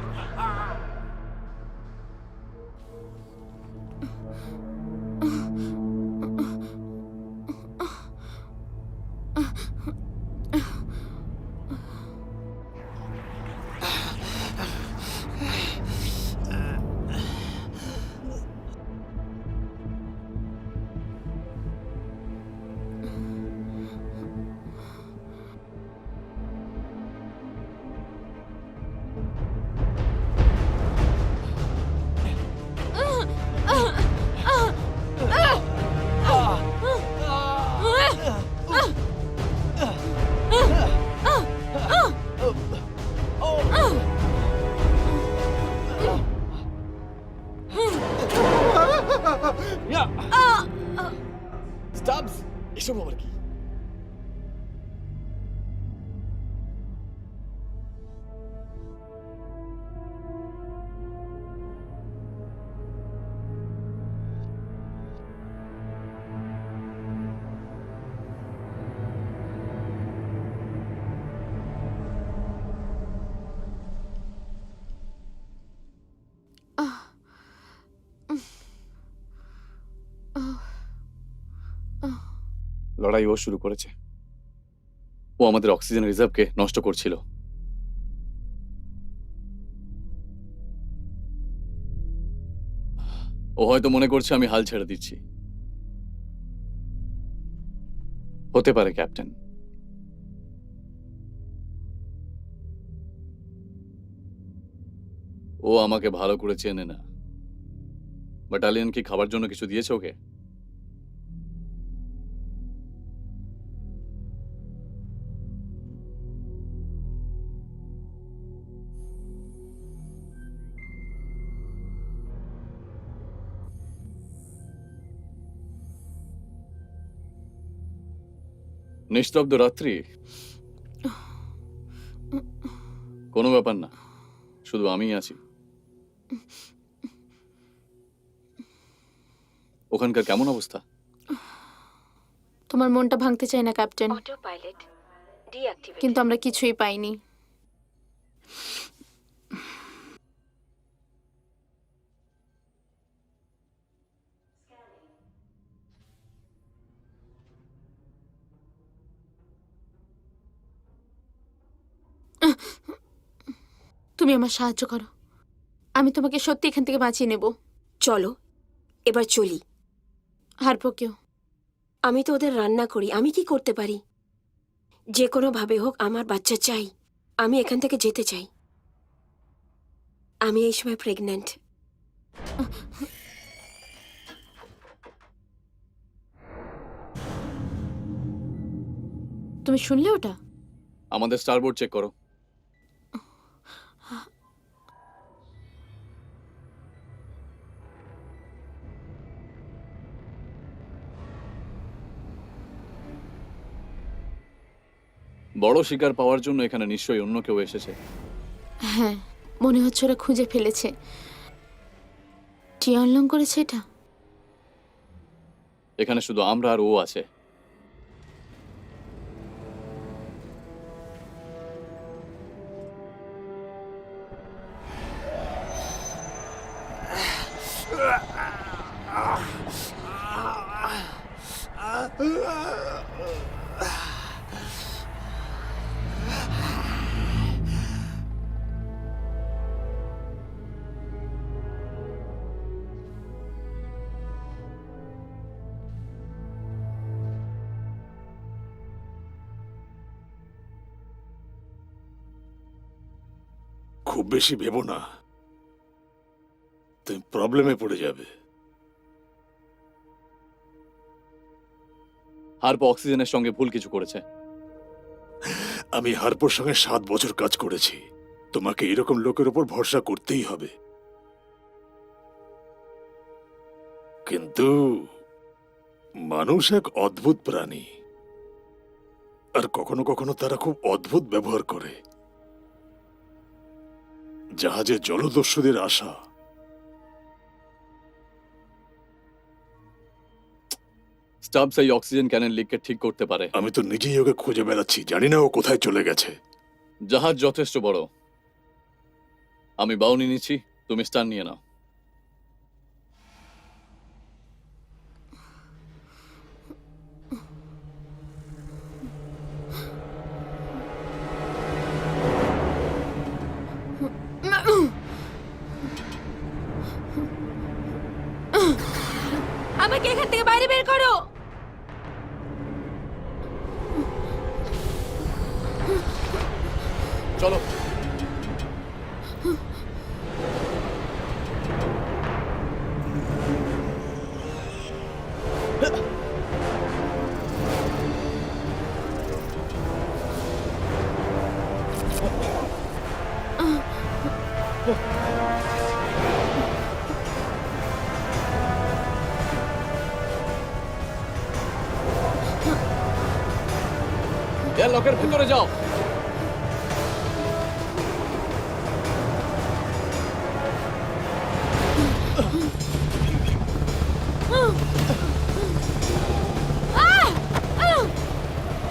স্টাবস, এসব আবার কি? লড়াই ও শুরু করেছে। ও আমাদের অক্সিজেন রিজার্ভকে নষ্ট করছিল। ও হয়তো মনে করছে আমি হাল ছেড়ে দিচ্ছি। হতে পারে ক্যাপ্টেন। ও আমাকে ভালো করে চেনে না। ব্যাটালিয়ন কি খাবার জন্য কিছু দিয়েছে ওকে? নিস্তব্ধ রাত্রি, কোনো ব্যাপার না, শুধু আমিই আছি। ওখানকার কেমন অবস্থা? তোমার মনটা ভাঙতে চাই না ক্যাপ্টেন, অটো পাইলট ডিঅ্যাক্টিভেট। কিন্তু আমরা কিছুই পাইনি। তুমি আমার সাহায্য করো, আমি তোমাকে সত্যি এখান থেকে বাঁচিয়ে নেব। চলো এবার চলি। হারপোকেও আমি তো ওদের রান্না করি, আমি কি করতে পারি? যে কোনো ভাবে হোক আমার বাচ্চা চাই। আমি এখান থেকে যেতে চাই। আমি এই সময় প্রেগন্যান্ট। তুমি শুনলে ওটা? আমাদের স্টারবোর্ড চেক করো। বড় শিকার পাওয়ার জন্য এখানে নিশ্চয়ই অন্য কেউ এসেছে। হ্যাঁ, মনে হচ্ছে ওরা খুঁজে ফেলেছে। টিয়ানলং করেছে এটা। এখানে শুধু আমরা আর ও আছে। খুব বেশি ভেবো না, তুমি প্রবলেমে পড়ে যাবে। হারপো অক্সিজেনের সঙ্গে ভুল কিছু করেছে। আমি হারপোর সঙ্গে 7 বছর কাজ করেছি। তোমাকে এরকম লোকের উপর ভরসা করতেই হবে। কিন্তু মানুষ এক অদ্ভুত প্রাণী, আর কখনো কখনো তারা খুব অদ্ভুত ব্যবহার করে। জাহাজে জলদস্যুদের আশা। স্টাবস এই অক্সিজেন ক্যানের লিককে ঠিক করতে পারে। আমি তো নিজেই ওকে খুঁজে বেড়াচ্ছি, জানি না ও কোথায় চলে গেছে। জাহাজ যথেষ্ট বড়। আমি বাউনি নিচ্ছি, তুমি স্টান নিয়ে নাও। আমাকে এখান থেকে বাইরে বের করো। চলো। লকের ভেতরে যাও।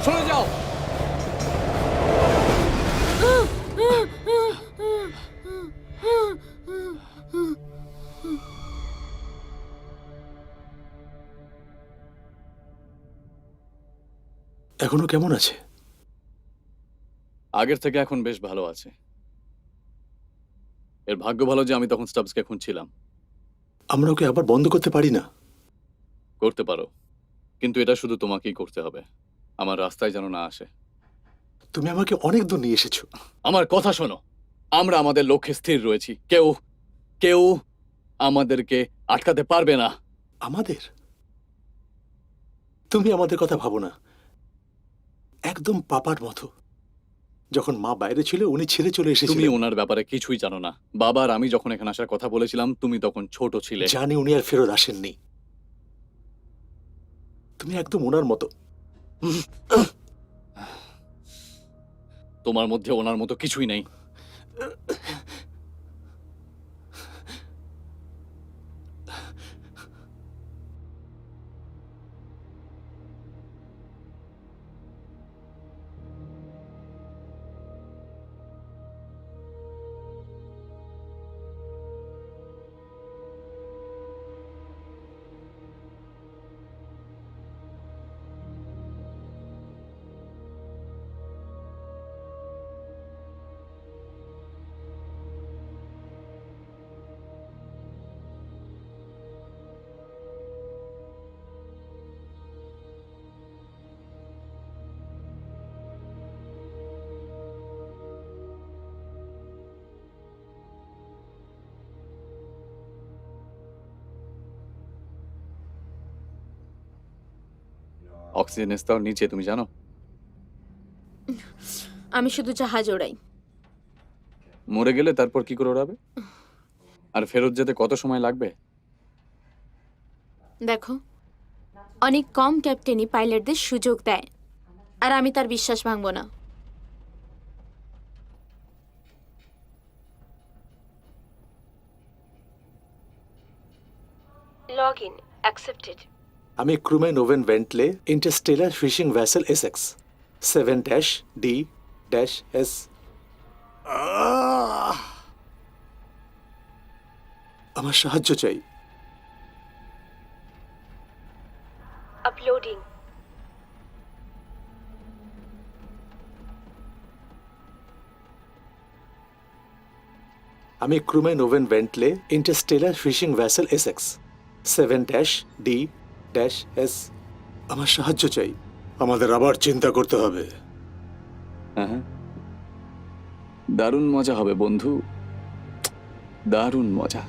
সরে যাও। এখনো কেমন আছে? আগের থেকে এখন বেশ ভালো আছে। এর ভাগ্য ভালো যে আমি তখন স্টাবসকে খুঁজছিলাম। আমরা ওকে আবার বন্ধ করতে পারি না। করতে পারো, কিন্তু এটা শুধু তোমাকেই করতে হবে। আমার রাস্তায় যেন না আসে। তুমি আমাকে অনেক দূর নিয়ে এসেছো। আমার কথা শোনো, আমরা আমাদের লক্ষ্যে স্থির রয়েছি। কেউ কেউ আমাদেরকে আটকাতে পারবে না। আমাদের? তুমি আমাদের কথা ভাবো না। একদম পাপার মতো। যখন মা বাইরে ছিল উনি ছেড়ে চলে তুমি এসেছিলেন। ওনার ব্যাপারে কিছুই জানো না। বাবা আর আমি যখন এখানে আসার কথা বলেছিলাম তুমি তখন ছোট ছিলে। জানি উনি আর ফেরত আসেননি। তুমি একদম ওনার মতো। তোমার মধ্যে ওনার মতো কিছুই নেই। অক্সিজেন স্তর নিচে, তুমি জানো? আমি শুধু জাহাজ ওড়াই। মরে গেলে তারপর কি করে ওড়াবে? আর ফেরত যেতে কত সময় লাগবে? দেখো, অনেক কম ক্যাপ্টেনই পাইলটদের সুযোগ দেয়, আর আমি তার বিশ্বাস ভাঙবো না। Log in accepted. আমি crewman Owen Bentley, interstellar fishing vessel SX 7-D-S। আমার সাহায্য চাই। আপলোডিং। আমি crewman Owen Bentley, interstellar fishing vessel SX 7-D-S। আমার সাহায্য চাই। আমাদের আবার চিন্তা করতে হবে। হ্যাঁ, দারুণ মজা হবে বন্ধু, দারুণ মজা।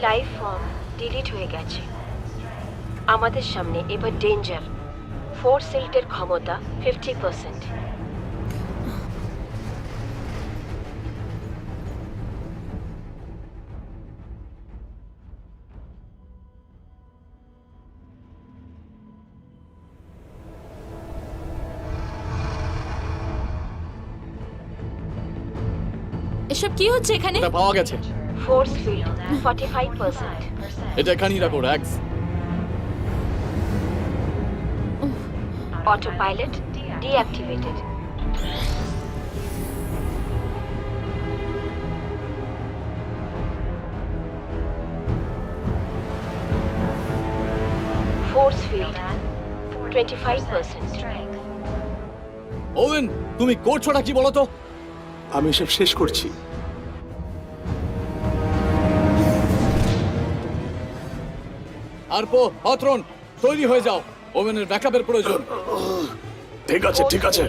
লাইফ ফর্ম ডিলিট হয়ে গেছে। আমাদের সামনে এবার ডেঞ্জার। ফোর্স সিল্টের ক্ষমতা 50%। এসব কি হচ্ছে এখানে? এটা পাওয়া গেছে। Force field 45%। এটা এখানেই রাখো, Rax. Autopilot deactivated. Force field 25%। Owen, তুমি করছোটা কি বলো তো? আমি এসব শেষ করছি। আরপো, হথরন, তৈরি হয়ে যাও। ওভেনের ব্যাকআপের প্রয়োজন। ঠিক আছে, ঠিক আছে।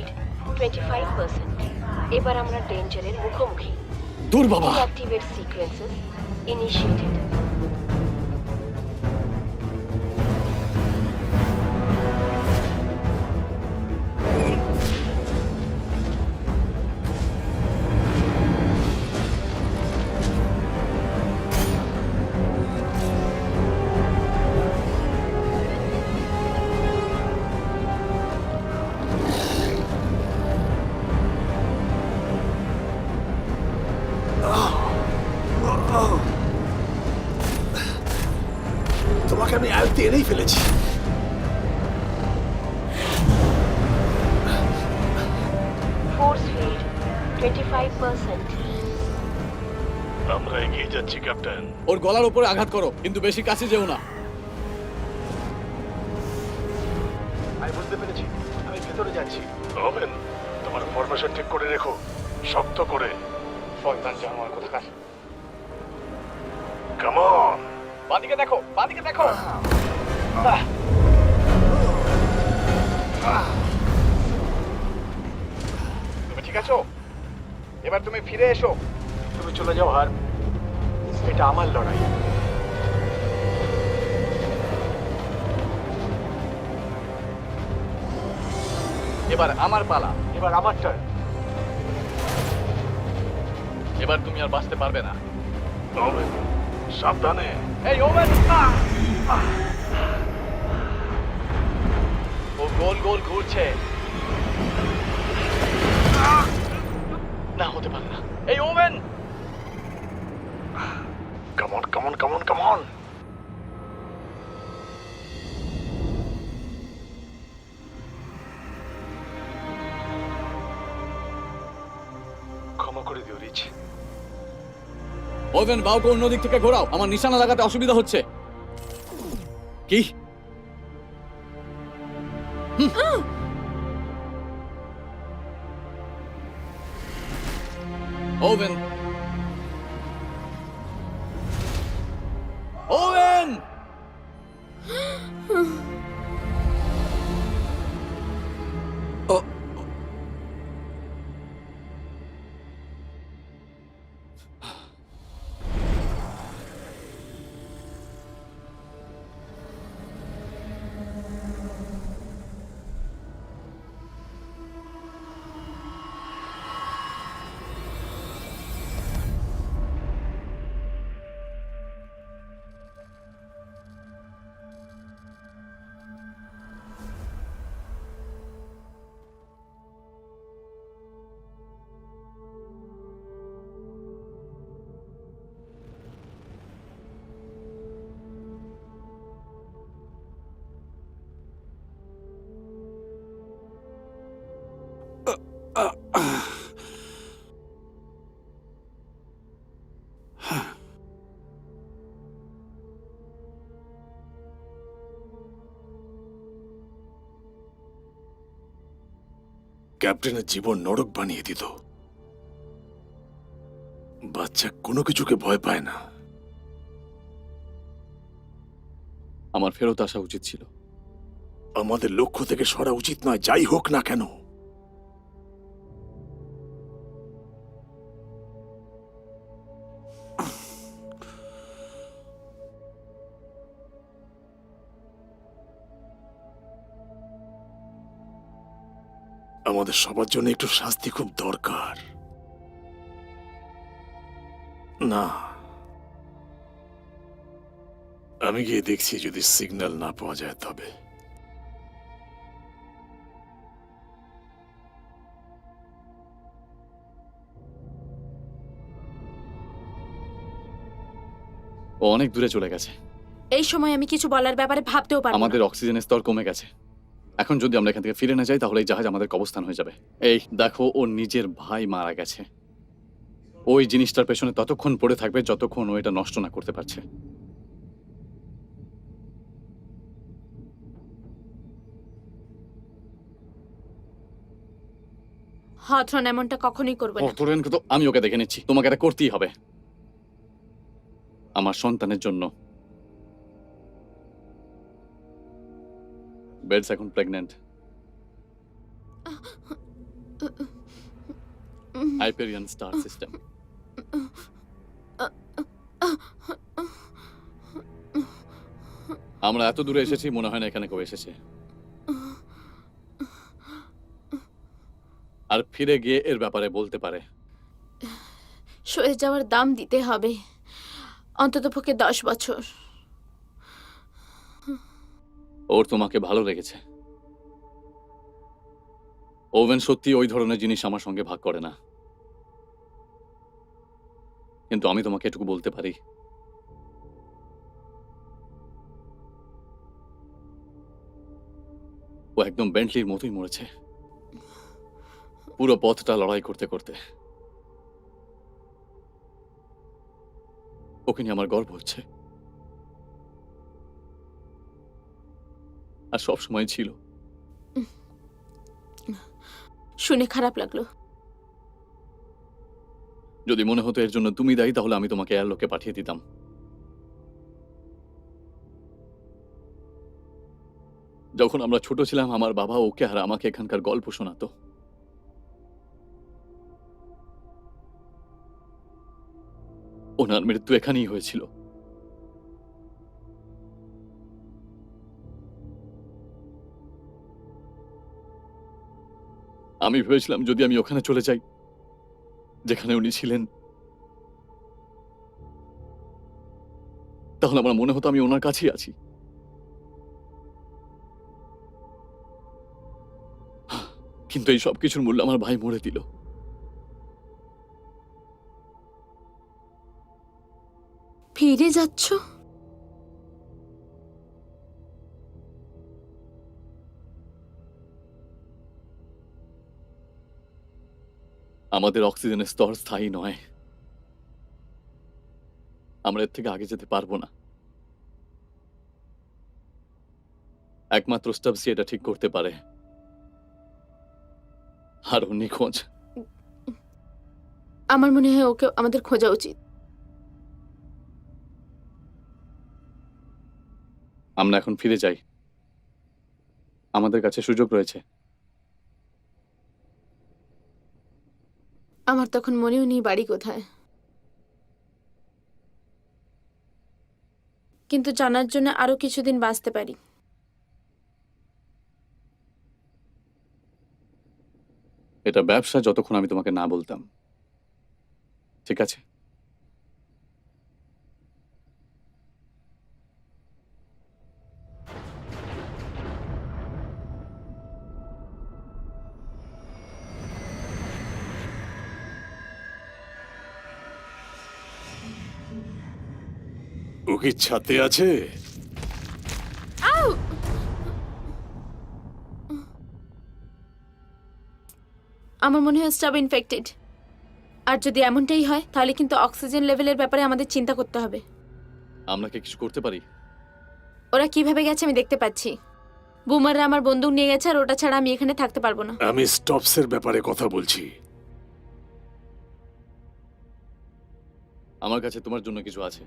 25%। এবার আমরা ডেঞ্জারের মুখোমুখি। দূর বাবা। Deactivate sequences initiated. তোমাকে আমি আয়ত্তে এনেই ফেলেছি। Force field 25%। আমরা এগিয়ে যাচ্ছি ক্যাপ্টেন। ওর গলার উপরে আঘাত করো, কিন্তু বেশি কাছে যেও না। আমি বুঝতে পেরেছি, আমি ভেতরে যাচ্ছি। ওভেন, তোমার ফরমেশন ঠিক করে রেখো, শক্ত করে। শয়তান জানোয়ার কোথাকার। Come on. বাদিকে দেখো, বাদিকে দেখো। তুমি ঠিক আছো? এবার তুমি ফিরে এসো। তুমি চলে যাও হার, এটা আমার লড়াই। এবার আমার পালা। এবার আমার টার্ন। এবার তুমি আর বাঁচতে পারবে না। ওভেন, সাবধানে। এই ওভেন! ও গোল গোল ঘুরছে। না, হতে পারে না। এই oven! Come on, come on, come on, come on. ক্ষমা করে দিও রিচ। ওভেন, বাউকে অন্য দিক থেকে ঘোরাও, আমার নিশানা লাগাতে অসুবিধা হচ্ছে। কি? ওভেন! ওভেন! ক্যাপ্টেনের জীবন নরক বানিয়ে দিত। বাচ্চা কোনো কিছুকে ভয় পায় না। আমার ফেরত আসা উচিত ছিল। আমাদের লক্ষ্য থেকে সরা উচিত নয়, যাই হোক না কেন। আমাদের সবার জন্য একটু শাস্তি খুব দরকার। না, আমি গিয়ে দেখছি যদি সিগন্যাল না পাওয়া যায় তবে। ও অনেক দূরে চলে গেছে। এই সময় আমি কিছু বলার ব্যাপারে ভাবতেও পারবো না। আমাদের অক্সিজেনের স্তর কমে গেছে। এখন যদি আমরা এখান থেকে ফিরে না যাই তাহলে এই জাহাজ আমাদের কবস্থান হয়ে যাবে। এই দেখো, ওর নিজের ভাই মারা গেছে। ওই জিনিসটার পেছনে ততক্ষণ পড়ে থাকবে যতক্ষণ ও এটা নষ্ট না করতে পারছে। হথরন এমনটা কখনোই করবে না। অতরেনকে তো আমি ওকে দেখে নিচ্ছি। তোমাকে এটা করতেই হবে আমার সন্তানের জন্য। বেডস এখন প্রেগন্যান্ট। হাইপেরিয়ান star system. আমরা এত দূরে এসেছি, মনে হয় না এখানে কেউ এসেছে। আর ফিরে গিয়ে এর ব্যাপারে বলতে পারে। সয়ে যাওয়ার দাম দিতে হবে, অন্ততপক্ষে 10 বছর। ওর তোমাকে ভালো লেগেছে। ওভেন সত্যি ওই ধরনের জিনিস আমার সঙ্গে ভাগ করে না, কিন্তু আমি তোমাকে এটুকু বলতে পারি, ও একদম বেন্টলির মতোই মরেছে, পুরো পথটা লড়াই করতে করতে। ওকে নিয়ে আমার গর্ব হচ্ছে, আর সব সময় ছিল। শুনে খারাপ লাগলো। যদি মনে হতো এর জন্য তুমি দায়ী, তাহলে আমি তোমাকে এয়ারলোকে পাঠিয়ে দিতাম। যখন আমরা ছোট ছিলাম, আমার বাবা ওকে আর আমাকে এখানকার গল্প শোনাতো। ওনার মৃত্যু এখানেই হয়েছিল। আমি ভেবেছিলাম যদি আমি ওখানে চলে যাই যেখানে উনি ছিলেন, তাহলে আমার মনে হতো আমি ওনার কাছেই আছি। কিন্তু এই সব কিছুর মূল্য আমার ভাই মরে দিল। ফিরে যাচ্ছ? আমাদের অক্সিজেনের স্তর স্থায়ী নয়, আমরা এর থেকে আগে যেতে পারবো না। একমাত্র স্টাবসি এটা ঠিক করতে পারে, আর ও নিখোঁজ। আমার মনে হয় ওকে আমাদের খোঁজা উচিত। আমরা এখন ফিরে যাই, আমাদের কাছে সুযোগ রয়েছে। আমার তখন মনেও নেই বাড়ি কোথায়, কিন্তু জানার জন্য আরো কিছুদিন বাঁচতে পারি। এটা ব্যবসা, যতক্ষণ আমি তোমাকে না বলতাম। ঠিক আছে? ও কি ছাতে আছে? আমার মনে হয় স্টাব ইনফেক্টেড। আর যদি এমনটাই হয় তাহলে কিন্তু অক্সিজেন লেভেলের ব্যাপারে আমাদের চিন্তা করতে হবে। আমরা কি কিছু করতে পারি? ওরা কিভাবে গেছে আমি দেখতে পাচ্ছি। বুমাররা আমার বন্দুক নিয়ে গেছে, আর ওটা ছাড়া আমি এখানে থাকতে পারবো না। আমি স্টপসের ব্যাপারে কথা বলছি। আমার কাছে তোমার জন্য কিছু আছে।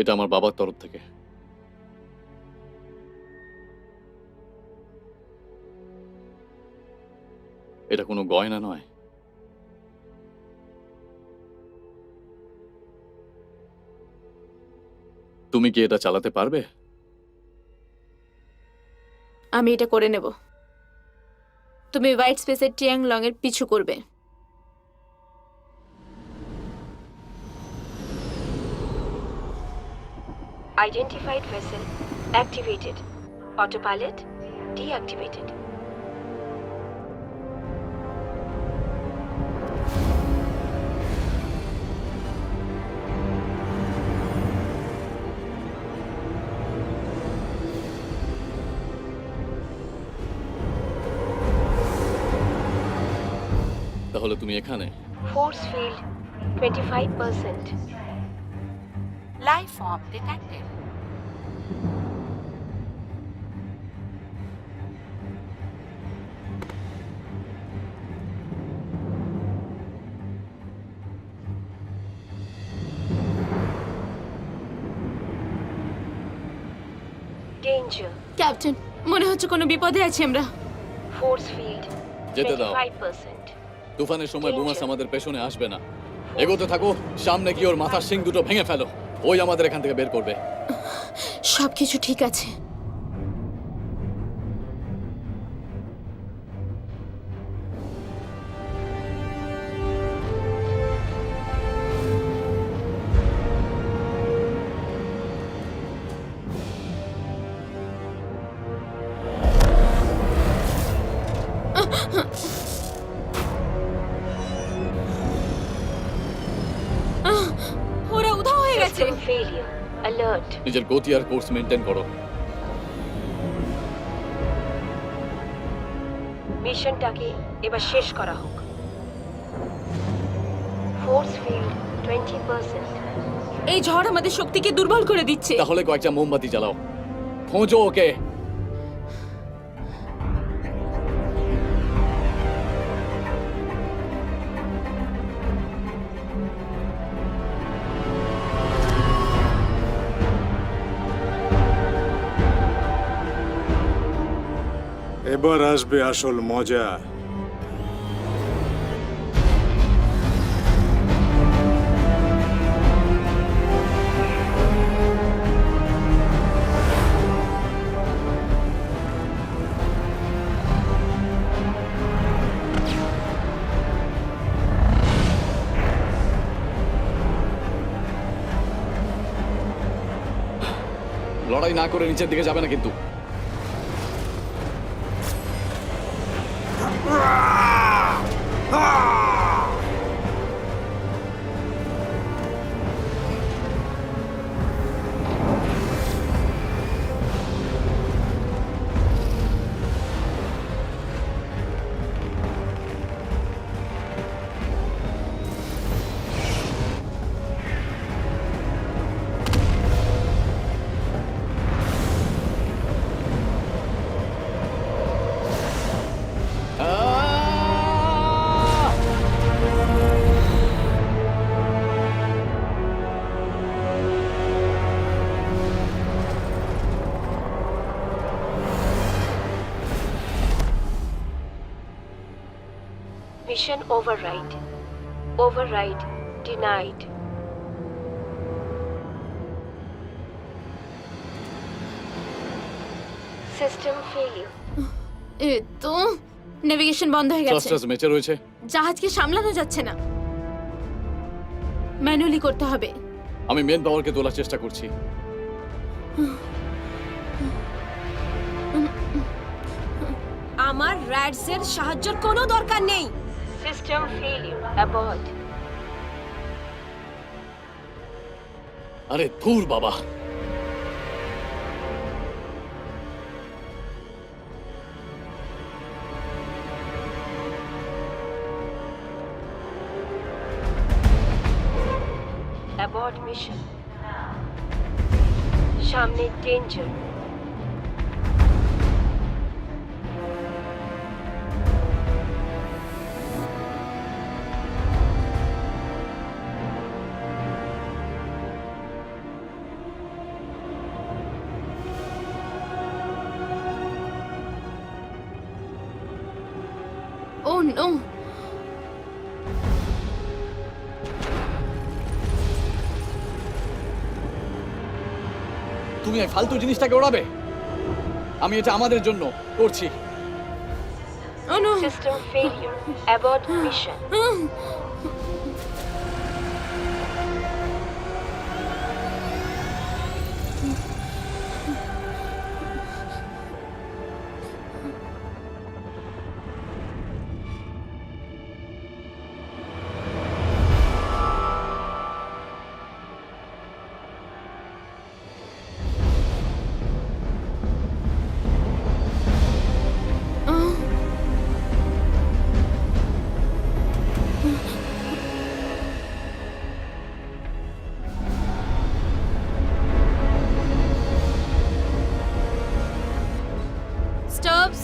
এটা আমার বাবার তরফ থেকে। এটা কোনো গয়না নয়, তুমি কি এটা চালাতে পারবে? আমি এটা করে নেব। তুমি হোয়াইট স্পেসের টিয়াং লং এর পিছু করবে। Identified vessel activated. Autopilot deactivated. তাহলে তুমি এখানে? Force field 25%. Life form detected. Danger. Captain, মনে হচ্ছে কোনো বিপদে আছি আমরা। Force field যেতে দাও। 25%. তুফানের সময় বোমাস আমাদের পেছনে আসবে না। এগোতে থাকো, সামনে গিয়ে ওর মাথার শিং দুটো ভেঙে ফেলো। ওই আমাদের এখান থেকে বের করবে। সবকিছু ঠিক আছে। failure. Alert. নিজের গতি আর কোর্স মেনটেন করো। মিশনটাকে এবার শেষ করা হোক। Force field 20%. এই ঝড় আমাদের শক্তিকে দুর্বল করে দিচ্ছে। তাহলে কয়েকটা মোমবাতি জ্বালাও, খোঁজো ওকে। এবার আসবে আসল মজা। লড়াই না করে নিচের দিকে যাবে না কিন্তু। Mission override. Override denied. System failure. এ তো নেভিগেশন বন্ধ হয়ে গেছে। থ্রাস্টার্স মেচে রয়েছে। জাহাজকে সামলানো যাচ্ছে না, ম্যানুয়ালি করতে হবে। আমি মেন পাওয়ারকে তোলার চেষ্টা করছি। আমার র্যাডসের সাহায্যের কোনো দরকার নেই। System failure. Abort. আরে ধুর বাবা, Abort mission. সামনে danger. ও নো, তুমি এই ফালতু জিনিসটাকে ওড়াবে? আমি এটা আমাদের জন্য করছি। ও no. System failure. Abort mission. Stops.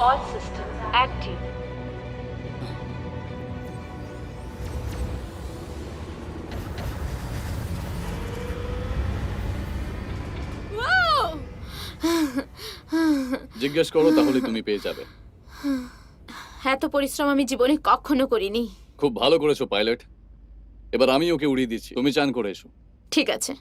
All systems active. জিজ্ঞেস করো, তাহলে তুমি পেয়ে যাবে। এত পরিশ্রম আমি জীবনে কখনো করিনি। খুব ভালো করেছো পাইলট। এবার আমি ওকে উড়িয়ে দিচ্ছি, তুমি চান করে এসো। ঠিক আছে।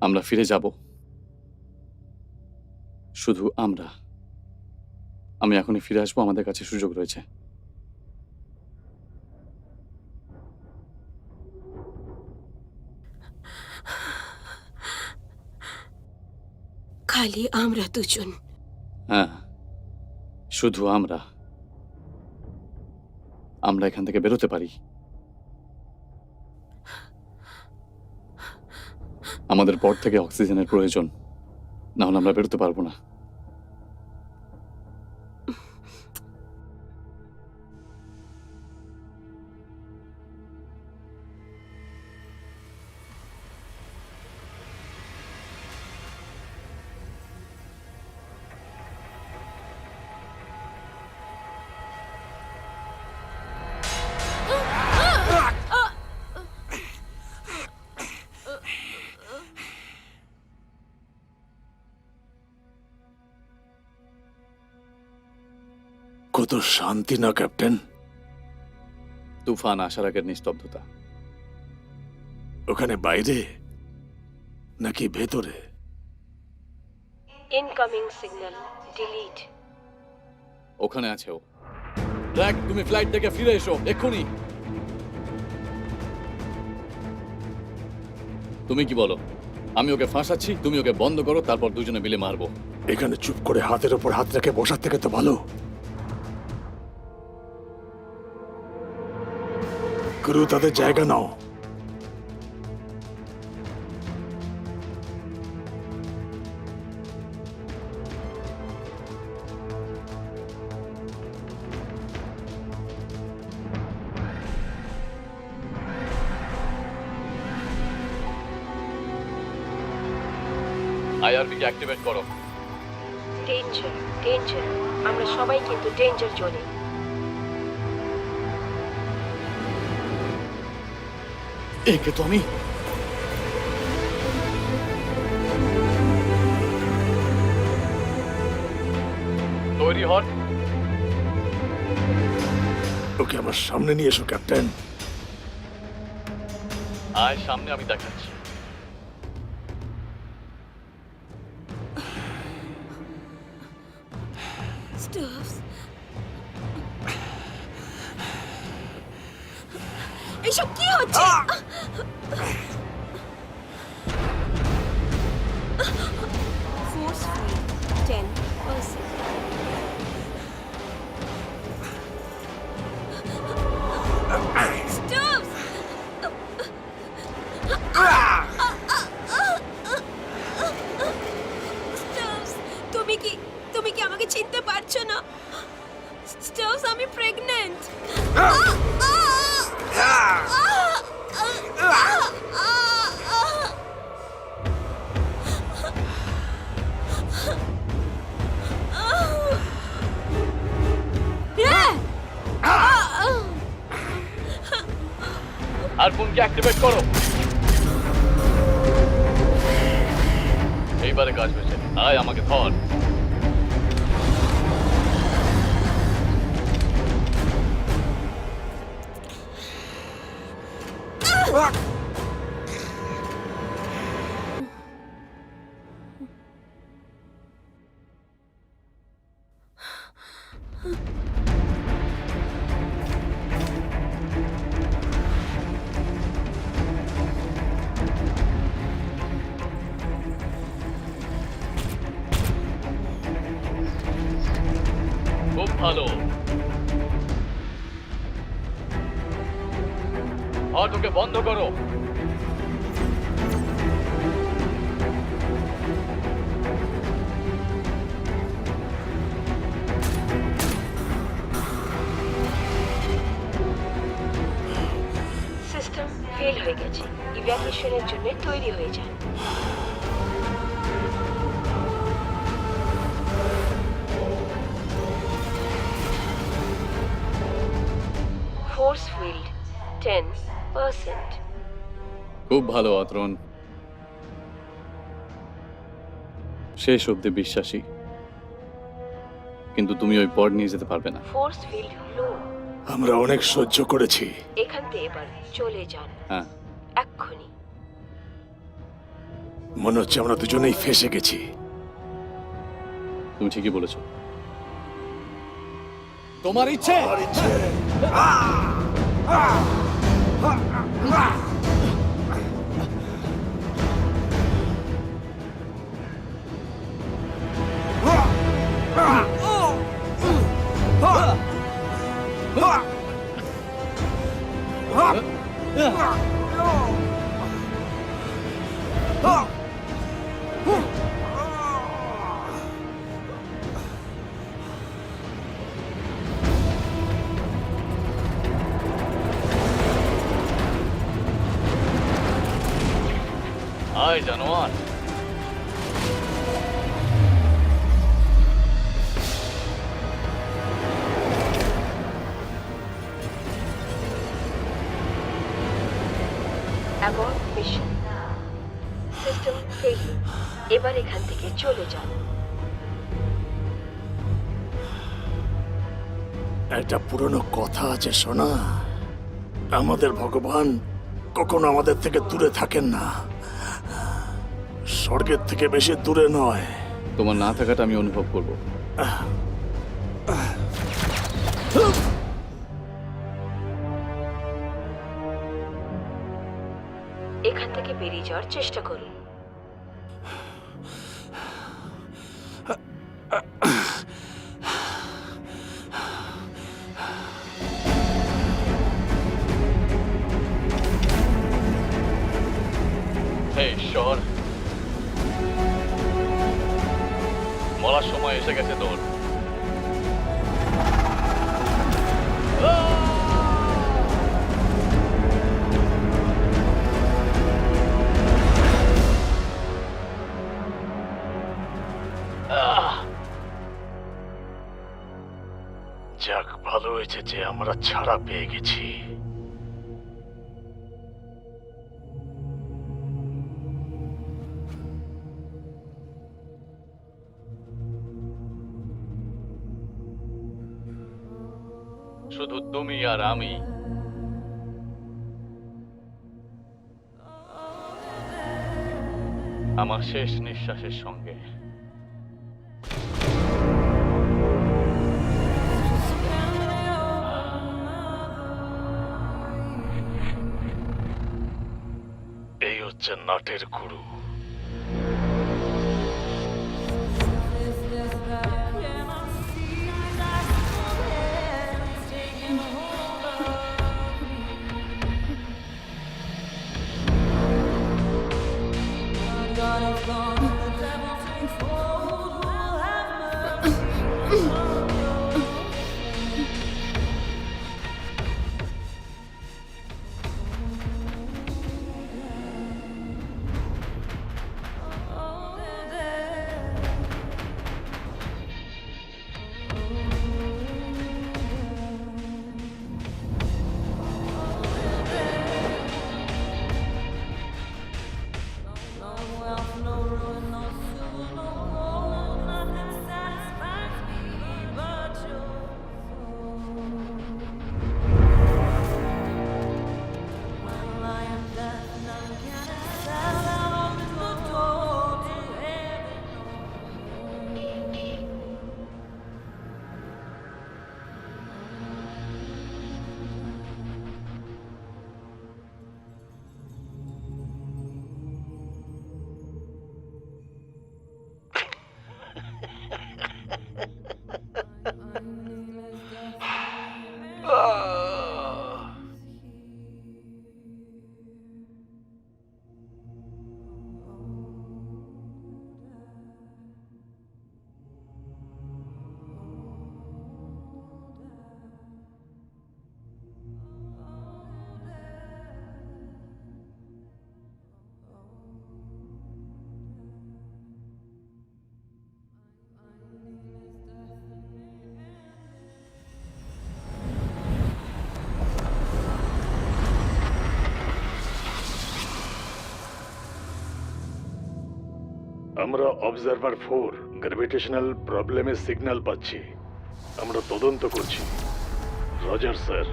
আমরা ফিরে যাব, শুধু আমরা। আমি এখনই ফিরে আসবো, আমাদের কাছে সুযোগ রয়েছে। খালি আমরা দুজন। হ্যাঁ, শুধু আমরা। আমরা এখান থেকে বেরোতে পারি। আমাদের পর থেকে অক্সিজেনের প্রয়োজন, না হলে আমরা বেরোতে পারবো না। কত শান্তি না ক্যাপ্টেন? তুফান আসার আগের নিস্তব্ধতা। ওখানে বাইরে নাকি ভেতরে? Incoming signal. Delete. ওখানে আছে ও। ড্র্যাক, তুমি ফ্লাইট থেকে ফিরে এসো এক্ষুনি। তুমি কি বলো? আমি ওকে ফাঁসাচ্ছি, তুমি ওকে বন্ধ করো, তারপর দুজনে মিলে মারবো। এখানে চুপ করে হাতের ওপর হাত রেখে বসার থেকে তো ভালো। ক্রু তাদের জায়গা নাও। আইআরবি কে অ্যাক্টিভেট করো। Danger. Danger. আমরা সবাই কিন্তু ডেঞ্জার জোনে। একে তো আমি তৈরি হন। ওকে আমার সামনে নিয়ে এসো ক্যাপ্টেন। আয় সামনে, আমি দেখাচ্ছি। Stubbs. এসব কি হচ্ছে? Force field 10%. Stubbs! Stubbs, তুমি কি আমাকে চিনতে পারছো না? Stubbs, আমি প্রেগন্যান্ট। আর ফোনকে অ্যাক্টিভেট করো। এইবারে কাজ হয়েছে। আয় আমাকে ধর। খুব ভালো। অটোকে বন্ধ করো। সিস্টেম ফেল হয়ে গেছে। ইভ্যাকুয়েশনের জন্য তৈরি হয়ে যান। Force field 10%। খুব ভালো অতরণ, শেষ অব্দি বিশ্বাসী, কিন্তু তুমি ওই পড নিয়ে যেতে পারবে না। ফোর্স ফিল্ড লো। আমরা অনেক সহ্য করেছি। এখান থেকে এবার চলে যান হ্যাঁ, এক্ষুনি। মনে হচ্ছে আমরা দুজনেই ফেঁসে গেছি। তুমি ঠিকই বলেছো। তোমার ইচ্ছে আয় জানোয়ার। Abort mission. System fail. এবার এখান থেকে চলে যান। একটা পুরনো কথা আছে শোনা, আমাদের ভগবান কখনো আমাদের থেকে দূরে থাকেন না, স্বর্গের থেকে বেশি দূরে নয়। তোমার না থাকাটা আমি অনুভব করব। এখান থেকে বেরিয়ে যাওয়ার চেষ্টা করুন। হে ঈশ্বর, মরার সময় এসে গেছে তোর। যাক, ভালো হয়েছে যে আমরা ছাড়া পেয়ে গেছি। শুধু তুমি আর আমি। আমার শেষ নিঃশ্বাসের সঙ্গে। এই হচ্ছে নাটের গুরু। আমরা অবজারভার 4 গ্র্যাভিটেশনাল প্রবলেমের সিগন্যাল পাচ্ছি। আমরা তদন্ত করছি। রজার স্যার,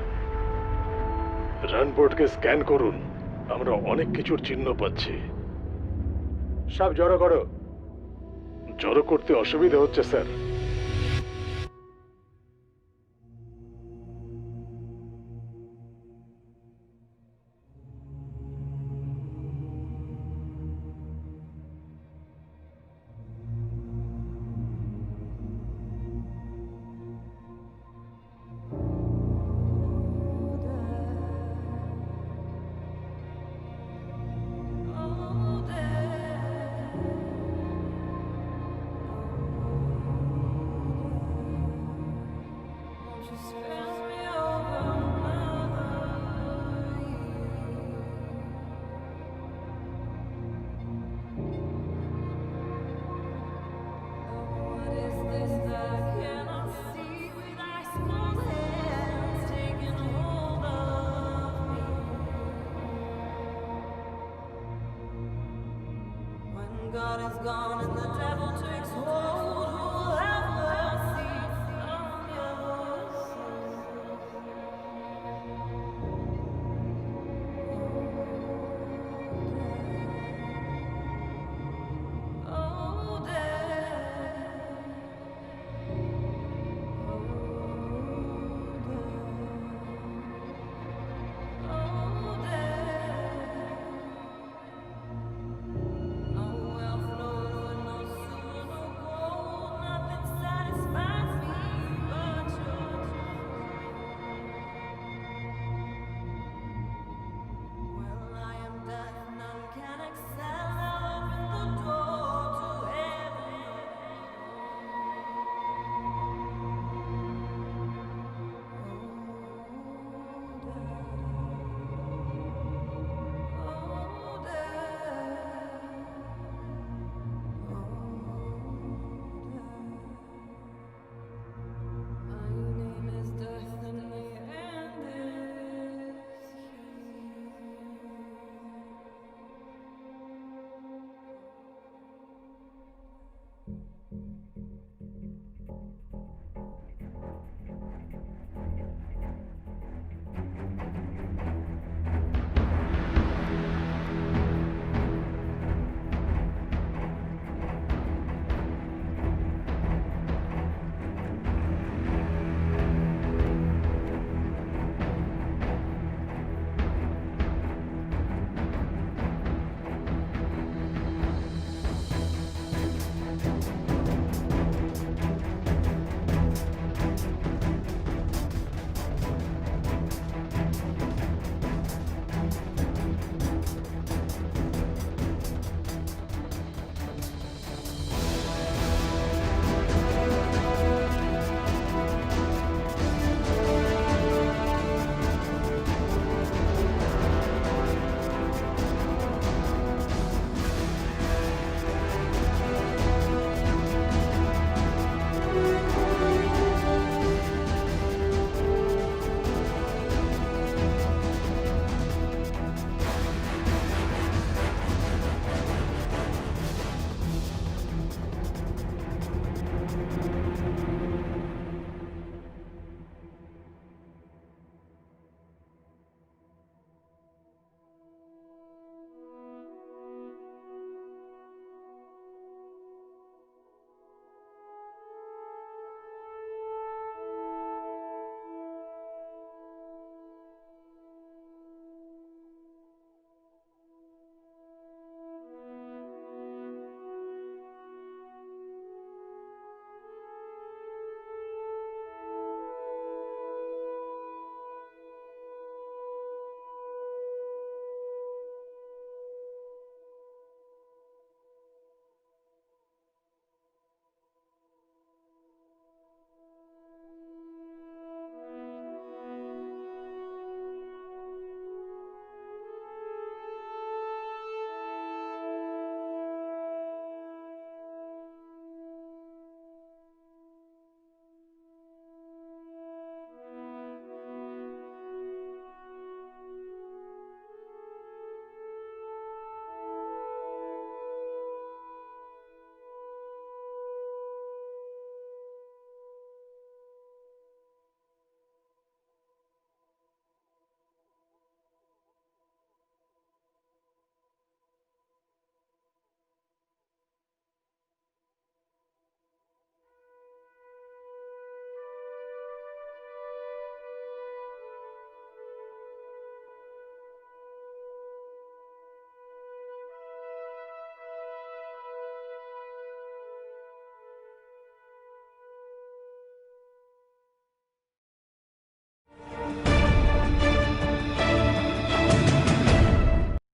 রানবোর্ডকে স্ক্যান করুন। আমরা অনেক কিছুর চিহ্ন পাচ্ছি। সব জড়ো করো। জড়ো করতে অসুবিধা হচ্ছে sir. God is gone and the devil too.